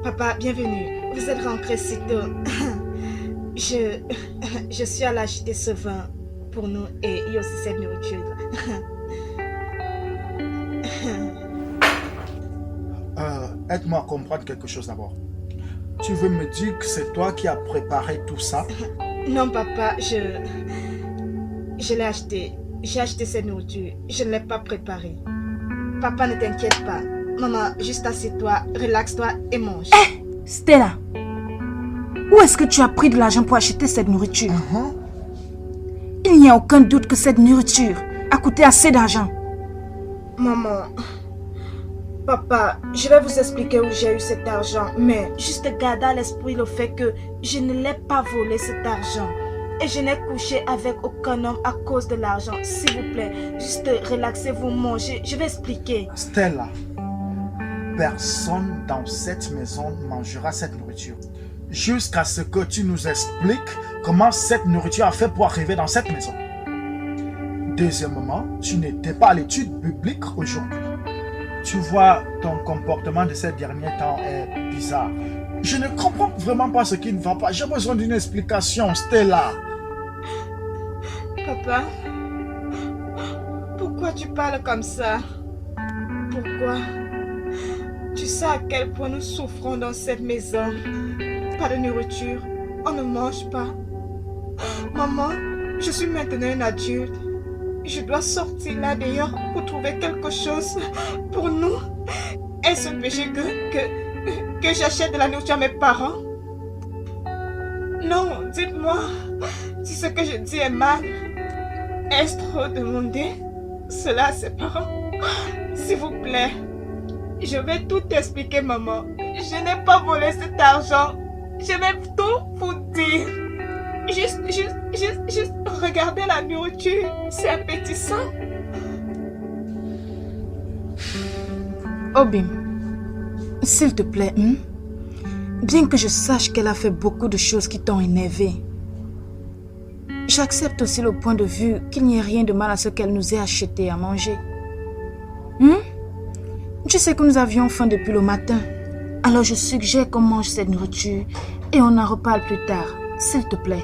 papa, bienvenue. Vous êtes rentrés si tôt. Je suis allée acheter ce vin pour nous et il y a aussi cette nourriture. Aide-moi à comprendre quelque chose d'abord. Tu veux me dire que c'est toi qui as préparé tout ça? Non, papa, je l'ai acheté. J'ai acheté cette nourriture. Je ne l'ai pas préparée. Papa, ne t'inquiète pas. Maman, juste assieds-toi, relaxe-toi et mange. Stella, où est-ce que tu as pris de l'argent pour acheter cette nourriture? Il n'y a aucun doute que cette nourriture a coûté assez d'argent. Maman, papa, je vais vous expliquer où j'ai eu cet argent, mais juste gardez à l'esprit le fait que je ne l'ai pas volé cet argent. Et je n'ai couché avec aucun homme à cause de l'argent. S'il vous plaît, juste relaxez-vous, mangez. Je vais expliquer. Stella, personne dans cette maison mangera cette nourriture. Jusqu'à ce que tu nous expliques comment cette nourriture a fait pour arriver dans cette maison. Deuxièmement, tu n'étais pas à l'étude biblique aujourd'hui. Tu vois, ton comportement de ces derniers temps est bizarre. Je ne comprends vraiment pas ce qui ne va pas. J'ai besoin d'une explication, Stella. Papa, pourquoi tu parles comme ça? Pourquoi? Tu sais à quel point nous souffrons dans cette maison. Pas de nourriture, on ne mange pas. Maman, je suis maintenant une adulte. Je dois sortir là dehors pour trouver quelque chose pour nous. Est-ce un péché que j'achète de la nourriture à mes parents? Non, dites-moi si ce que je dis est mal. Est-ce trop demandé cela à ses parents? S'il vous plaît, je vais tout expliquer, maman. Je n'ai pas volé cet argent. Je vais tout vous dire. Juste regardez la nourriture. C'est appétissant. Obim, s'il te plaît, bien que je sache qu'elle a fait beaucoup de choses qui t'ont énervé, j'accepte aussi le point de vue qu'il n'y a rien de mal à ce qu'elle nous ait acheté à manger. Tu sais que nous avions faim depuis le matin. Alors je suggère qu'on mange cette nourriture et on en reparle plus tard, s'il te plaît.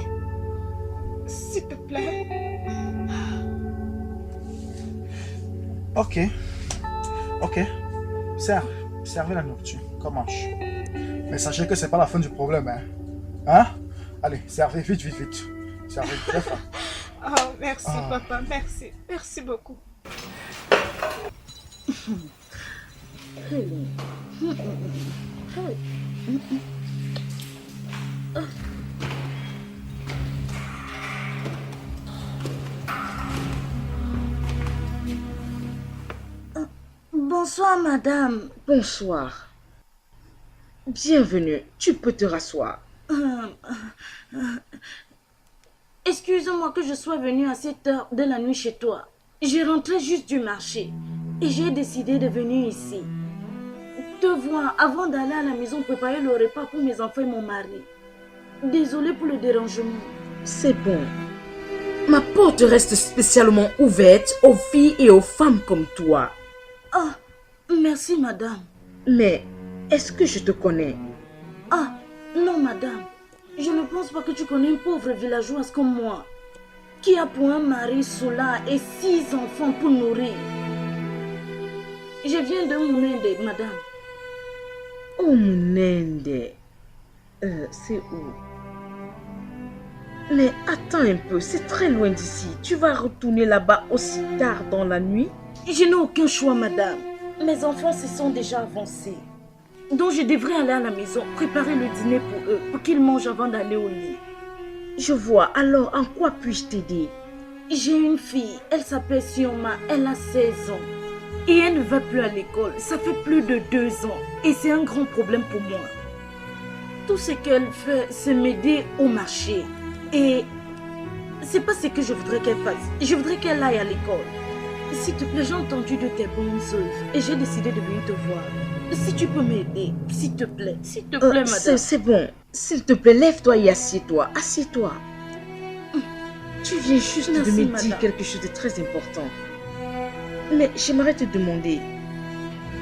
S'il te plaît. Ok. Servez la nourriture. Comment? Mais sachez que c'est pas la fin du problème, hein. Hein? Allez, servez vite. Servez très fort. Oh, merci, papa. Merci. Merci beaucoup. Bonsoir, madame. Bonsoir. Bienvenue. Tu peux te rasseoir. Excuse-moi que je sois venue à cette heure de la nuit chez toi. J'ai rentré juste du marché et j'ai décidé de venir ici. Te voir avant d'aller à la maison préparer le repas pour mes enfants et mon mari. Désolée pour le dérangement. C'est bon. Ma porte reste spécialement ouverte aux filles et aux femmes comme toi. Ah, merci madame. Mais est-ce que je te connais? Ah, non madame. Je ne pense pas que tu connais une pauvre villageoise comme moi, qui a pour un mari solar et 6 enfants pour nourrir. Je viens de Mounende, madame. Oh, Mounende. C'est où? Mais attends un peu, c'est très loin d'ici. Tu vas retourner là-bas aussi tard dans la nuit? Je n'ai aucun choix, madame. Mes enfants se sont déjà avancés. Donc je devrais aller à la maison, préparer le dîner pour eux, pour qu'ils mangent avant d'aller au lit. Je vois. Alors, en quoi puis-je t'aider? J'ai une fille, elle s'appelle Sioma, elle a 16 ans. Et elle ne va plus à l'école, ça fait plus de 2 ans. Et c'est un grand problème pour moi. Tout ce qu'elle fait, c'est m'aider au marché. Et c'est pas ce que je voudrais qu'elle fasse. Je voudrais qu'elle aille à l'école. S'il te plaît, j'ai entendu de tes bonnes œuvres et j'ai décidé de venir te voir. Si tu peux m'aider, s'il te plaît, madame. C'est bon. S'il te plaît, lève-toi et assieds-toi. Assieds-toi. Tu viens juste Merci, de me madame. dire quelque chose de très important. Mais j'aimerais te demander,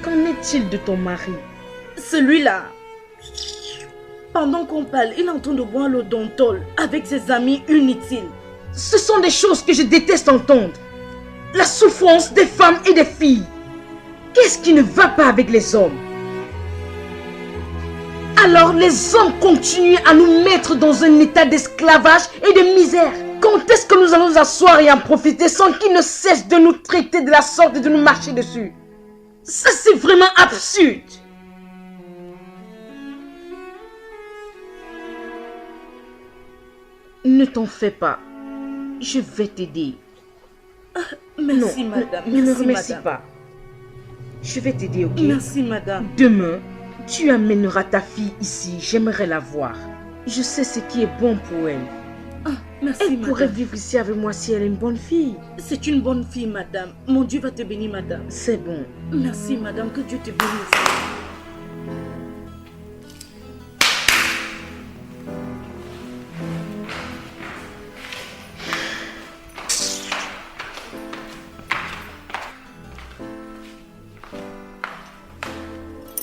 qu'en est-il de ton mari? Celui-là, pendant qu'on parle, il est en train de boire le dontol avec ses amis inutiles. Ce sont des choses que je déteste entendre. La souffrance des femmes et des filles. Qu'est-ce qui ne va pas avec les hommes? Alors les hommes continuent à nous mettre dans un état d'esclavage et de misère. Quand est-ce que nous allons nous asseoir et en profiter sans qu'ils ne cessent de nous traiter de la sorte et de nous marcher dessus? Ça, c'est vraiment absurde. Ne t'en fais pas. Je vais t'aider. Merci, Non, madame. ne me Merci, remercie madame. pas. Je vais t'aider, ok? Merci, madame. Demain, tu amèneras ta fille ici. J'aimerais la voir. Je sais ce qui est bon pour elle. Merci, Elle madame. pourrait vivre ici avec moi si elle est une bonne fille. C'est une bonne fille, madame. Mon Dieu va te bénir, madame. C'est bon. Merci, madame. Que Dieu te bénisse.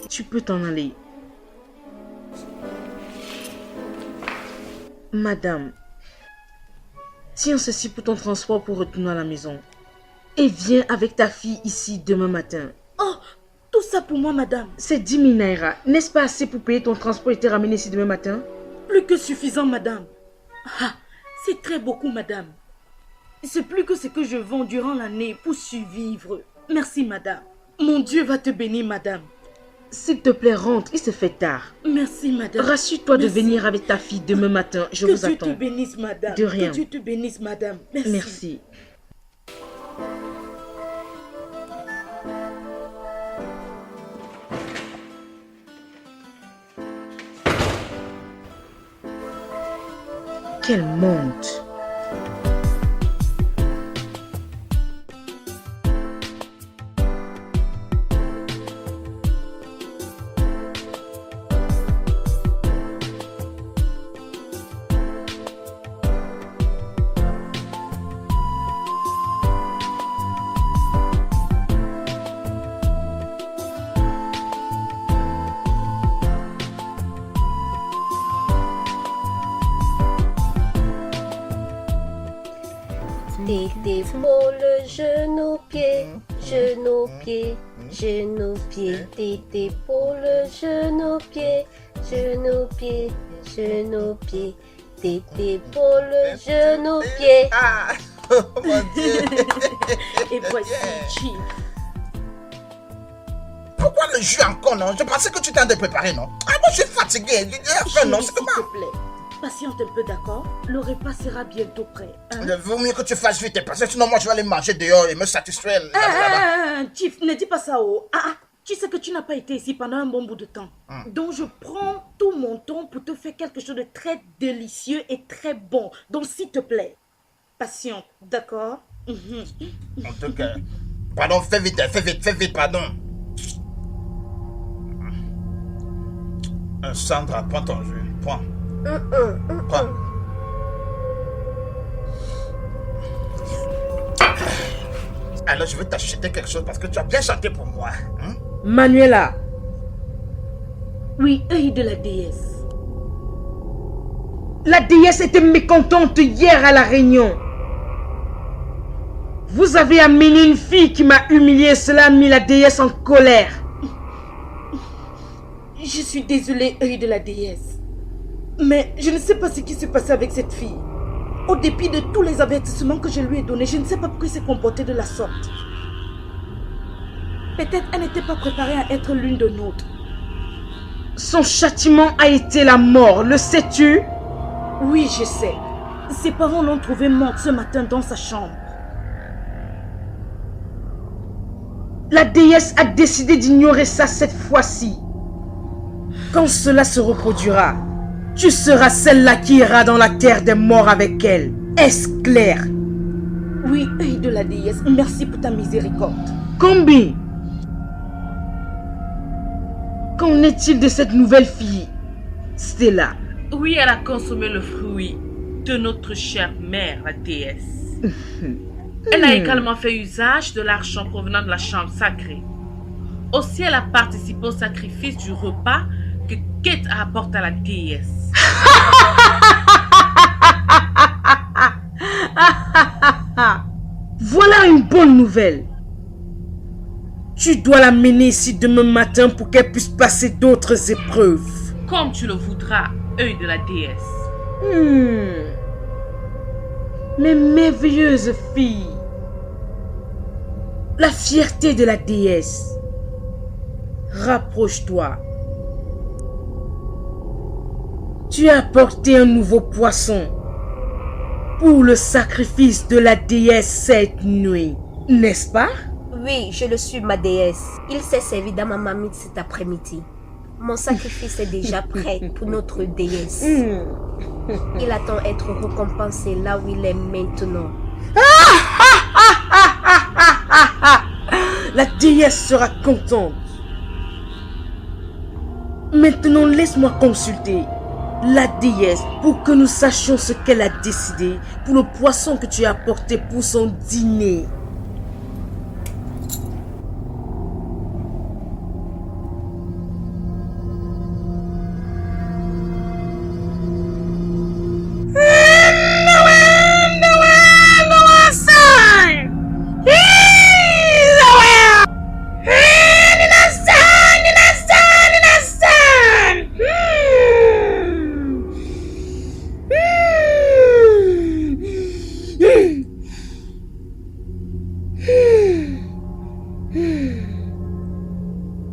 Tu peux t'en aller. Madame, tiens ceci pour ton transport pour retourner à la maison. Et viens avec ta fille ici demain matin. Oh, tout ça pour moi, madame. C'est 10 000 naira. N'est-ce pas assez pour payer ton transport et te ramener ici demain matin? Plus que suffisant, madame. Ah, c'est très beaucoup, madame. C'est plus que ce que je vends durant l'année pour survivre. Merci, madame. Mon Dieu va te bénir, madame. S'il te plaît, rentre. Il se fait tard. Merci, madame. Rassure-toi de Merci. venir avec ta fille demain matin. Je que vous Dieu attends. te bénisse, madame. De rien. Que Dieu te bénisse, madame. Merci. Merci. Quel monde! Tété pour le genou pied, genou pied, genou pied. Tété pour le genou pied, genou pied, genou pied. Tété pour le genou pied. Ah, oh mon Dieu. Et voici Chief. Pourquoi le jus encore, non? Je pensais que tu t'en étais préparé, non? Ah, moi, je suis fatigué. Non, c'est S'il comment? te plaît, patiente un peu, d'accord? Le repas sera bientôt prêt. Hein? Il vaut mieux que tu fasses vite, parce que sinon, moi, je vais aller manger dehors et me satisfaire là-bas. Chief, ne dis pas ça, oh. Tu sais que tu n'as pas été ici pendant un bon bout de temps. Donc, je prends tout mon temps pour te faire quelque chose de très délicieux et très bon. Donc, s'il te plaît, patiente, d'accord? En tout cas, pardon, fais vite, pardon. Sandra, prends ton jus, prends. Prends. Alors, je vais t'acheter quelque chose parce que tu as bien chanté pour moi. Hein? Manuela. Oui, œil de la déesse. La déesse était mécontente hier à la réunion. Vous avez amené une fille qui m'a humilié. Cela a mis la déesse en colère. Je suis désolée, œil de la déesse. Mais je ne sais pas ce qui s'est passé avec cette fille. Au dépit de tous les avertissements que je lui ai donnés, je ne sais pas pourquoi elle s'est comportée de la sorte. Peut-être elle n'était pas préparée à être l'une de nôtres. Son châtiment a été la mort, le sais-tu? Oui, je sais. Ses parents l'ont trouvée morte ce matin dans sa chambre. La déesse a décidé d'ignorer ça cette fois-ci. Quand cela se reproduira, tu seras celle-là qui ira dans la terre des morts avec elle. Est-ce clair? Oui, œil de la déesse, merci pour ta miséricorde. Combi, qu'en est-il de cette nouvelle fille, Stella? Oui, elle a consommé le fruit de notre chère mère, la déesse. Elle a également fait usage de l'argent provenant de la chambre sacrée. Aussi, elle a participé au sacrifice du repas que Kate apporte à la déesse. Voilà une bonne nouvelle. Tu dois la mener ici demain matin pour qu'elle puisse passer d'autres épreuves. Comme tu le voudras, œil de la déesse. Mais merveilleuse fille. La fierté de la déesse. Rapproche-toi. Tu as apporté un nouveau poisson pour le sacrifice de la déesse cette nuit, n'est-ce pas? Oui, je le suis, ma déesse. Il s'est servi dans ma marmite cet après-midi. Mon sacrifice est déjà prêt pour notre déesse. Il attend être récompensé là où il est maintenant. La déesse sera contente. Maintenant, laisse-moi consulter la déesse pour que nous sachions ce qu'elle a décidé pour le poisson que tu as apporté pour son dîner.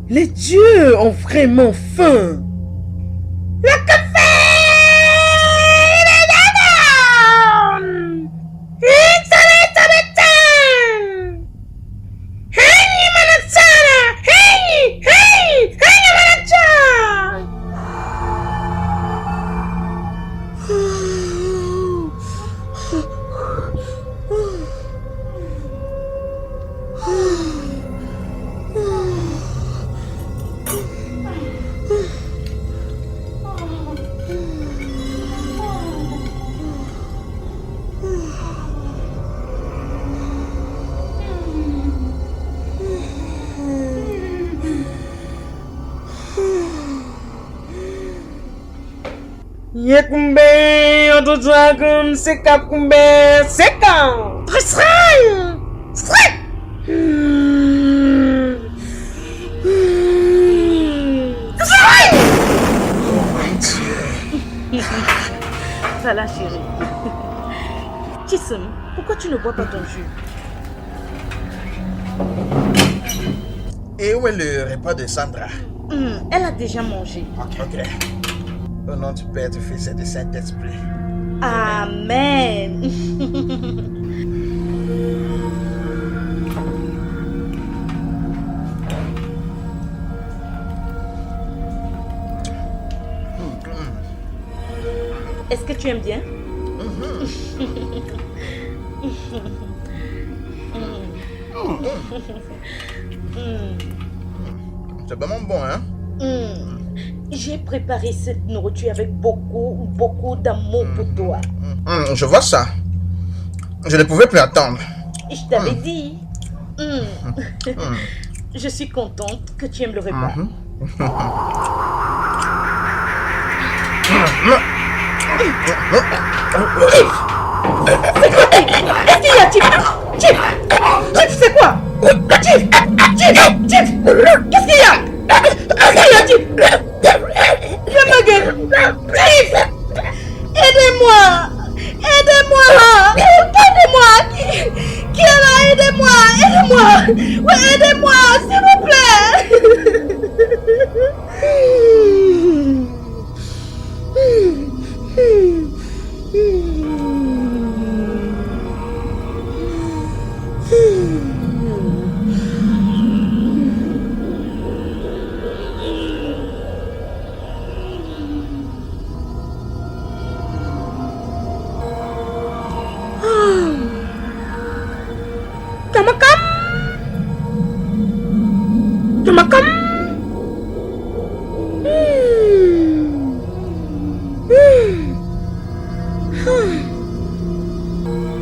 Les dieux ont vraiment faim. Le café! Yekumbe, ototrakum, sekapkumbe, sekam. Israël! Ça là, chérie. Tissem, pourquoi tu ne bois pas ton jus? Et où est le repas de Sandra? Elle a déjà mangé. Ok. Au nom du Père, du Fils et du Saint-Esprit. Amen. Est-ce que tu aimes bien? C'est vraiment bon, hein? J'ai préparé cette nourriture avec beaucoup d'amour pour toi. Je vois ça. Je ne pouvais plus attendre. Je t'avais dit. Je suis contente que tu aimes le repas. Qu'est-ce qu'il y a, Tip? Tip, c'est quoi? Tip, qu'est-ce qu'il y a? Qu'est-ce qu'il y a, Tip? Je me gueule. Tip, aidez-moi. Qui est là? Aidez-moi. Ouais, aidez-moi, s'il vous plaît.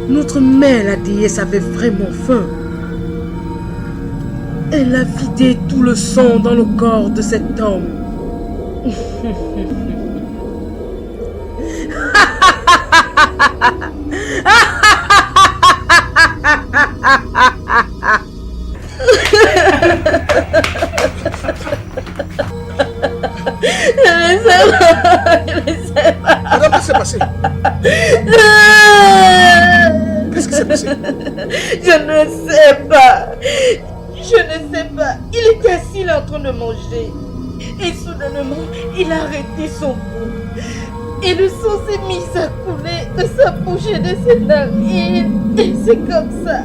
Notre mère, la déesse, avait vraiment faim. Elle a vidé tout le sang dans le corps de cet homme. Madame, qu'est-ce qui s'est passé? Qu'est-ce qui s'est passé? Je ne sais pas. Il était assis là en train de manger. Et soudainement, il a arrêté son goût. Et le sang s'est mis à couler de sa bouche et de ses narines. Et c'est comme ça.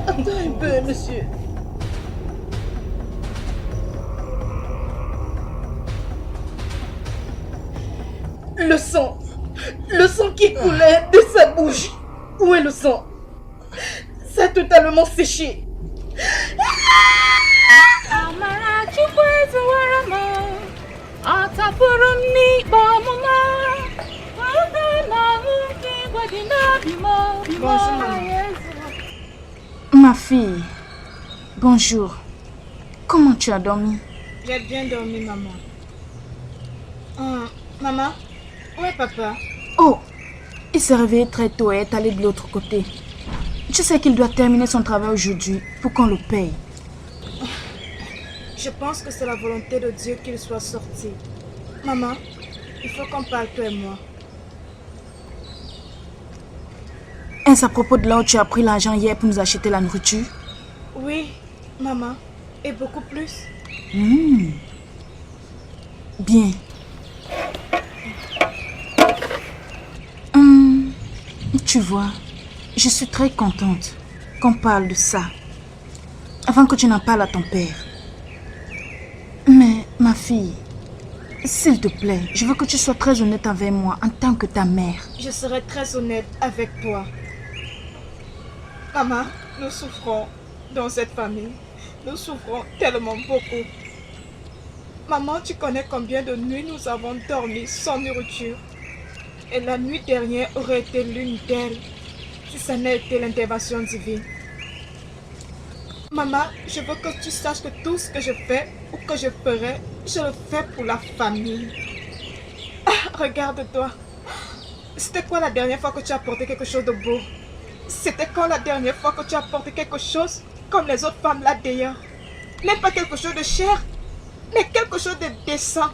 Attends un peu, monsieur. Le sang qui coulait de sa bouche. Où est le sang? Ça a totalement séché. Ma fille, bonjour. Comment tu as dormi? J'ai bien dormi, maman. Maman, où est papa? Oh, il s'est réveillé très tôt et est allé de l'autre côté. Je sais qu'il doit terminer son travail aujourd'hui pour qu'on le paye. Je pense que c'est la volonté de Dieu qu'il soit sorti. Maman, il faut qu'on parle, toi et moi. Est-ce à propos de là où tu as pris l'argent hier pour nous acheter la nourriture? Oui, maman, et beaucoup plus. Bien. Tu vois, je suis très contente qu'on parle de ça avant que tu n'en parles à ton père. Mais ma fille, s'il te plaît, je veux que tu sois très honnête avec moi en tant que ta mère. Je serai très honnête avec toi. Maman, nous souffrons dans cette famille. Nous souffrons tellement beaucoup. Maman, tu connais combien de nuits nous avons dormi sans nourriture. Et la nuit dernière aurait été l'une d'elles si ça n'ait été l'intervention divine. Maman, je veux que tu saches que tout ce que je fais ou que je ferai, je le fais pour la famille. regarde-toi. C'était quoi la dernière fois que tu as porté quelque chose de beau? C'était quand la dernière fois que tu as porté quelque chose comme les autres femmes là d'ailleurs? Même pas quelque chose de cher, mais quelque chose de décent.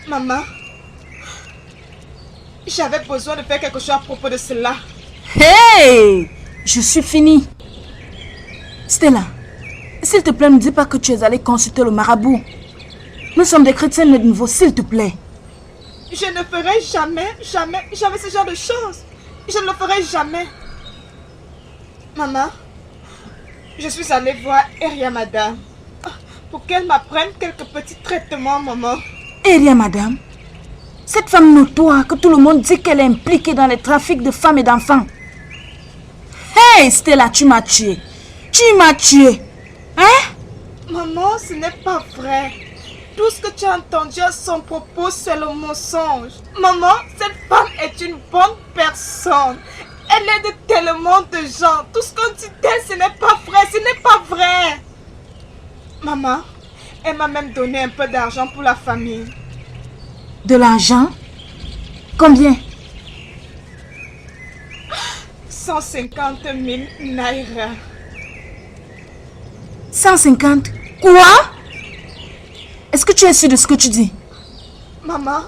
Maman, j'avais besoin de faire quelque chose à propos de cela. Hey! Je suis finie. Stella, s'il te plaît, ne dis pas que tu es allée consulter le marabout. Nous sommes des chrétiens de nouveau, s'il te plaît. Je ne ferai jamais ce genre de choses. Je ne le ferai jamais. Maman, je suis allée voir Eria Madame pour qu'elle m'apprenne quelques petits traitements, maman. Eria Madame? Cette femme notoire que tout le monde dit qu'elle est impliquée dans les trafics de femmes et d'enfants. Hey Stella, tu m'as tué. Tu m'as tué. Hein? Maman, ce n'est pas vrai. Tout ce que tu as entendu à son propos, c'est le mensonge. Maman, cette femme est une bonne personne. Elle aide tellement de gens. Tout ce qu'on dit d'elle, ce n'est pas vrai. Ce n'est pas vrai. Maman, elle m'a même donné un peu d'argent pour la famille. De l'argent? Combien? 150 000 naira. 150? Quoi? Est-ce que tu es sûr de ce que tu dis? Maman,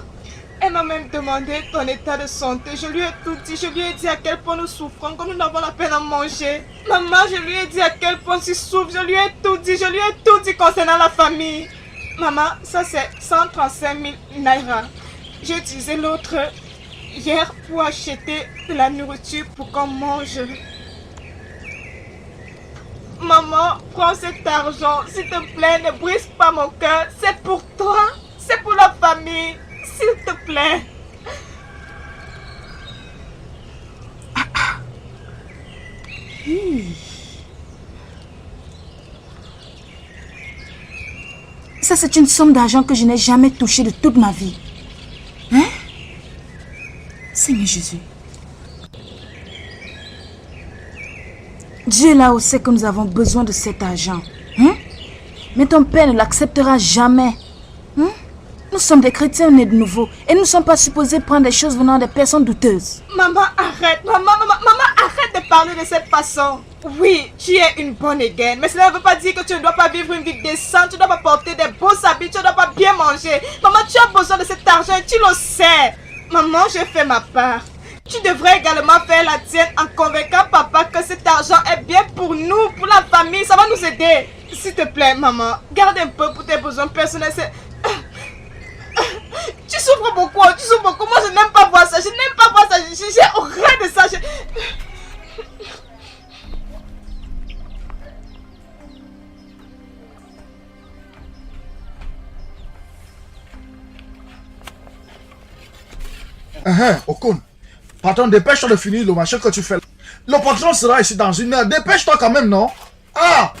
elle m'a même demandé ton état de santé. Je lui ai tout dit. Je lui ai dit à quel point nous souffrons, que nous n'avons la peine à manger. Maman, je lui ai dit à quel point tu souffres. Je lui ai tout dit. Je lui ai tout dit concernant la famille. Maman, ça c'est 135 000 naira. J'ai utilisé l'autre hier pour acheter de la nourriture pour qu'on mange. Maman, prends cet argent. S'il te plaît, ne brise pas mon cœur. C'est pour toi. C'est pour la famille. S'il te plaît. Ça, c'est une somme d'argent que je n'ai jamais touchée de toute ma vie. Hein? Seigneur Jésus. Dieu là-haut sait que nous avons besoin de cet argent. Hein? Mais ton Père ne l'acceptera jamais. Hein? Nous sommes des chrétiens nés de nouveau et nous ne sommes pas supposés prendre des choses venant des personnes douteuses. Maman, arrête. Maman, arrête de parler de cette façon. Oui, tu es une bonne again, mais cela ne veut pas dire que tu ne dois pas vivre une vie décente, tu ne dois pas porter des beaux habits, tu ne dois pas bien manger. Maman, tu as besoin de cet argent et tu le sais. Maman, j'ai fait ma part. Tu devrais également faire la tienne en convainquant papa que cet argent est bien pour nous, pour la famille, ça va nous aider. S'il te plaît, maman, garde un peu pour tes besoins personnels. Tu souffres beaucoup, Moi, je n'aime pas voir ça, j'ai horreur de ça. Okon, pardon, dépêche-toi de finir le machin que tu fais. Le patron sera ici dans une heure. Dépêche-toi quand même, non? Ah!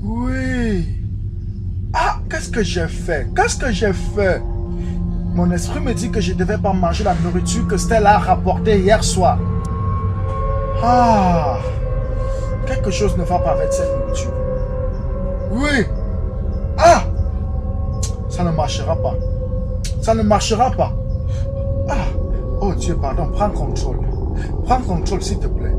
Oui. Ah, qu'est-ce que j'ai fait? Mon esprit me dit que je ne devais pas manger la nourriture que Stella a rapportée hier soir. Ah, quelque chose ne va pas avec cette nourriture. Oui. Ah, ça ne marchera pas. Ah, oh Dieu, pardon, prends contrôle. S'il te plaît.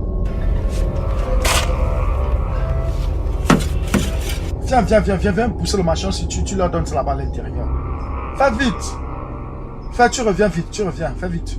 Viens pousser le machin si tu leur donnes là-bas à l'intérieur. Fais vite. Tu reviens vite, fais vite.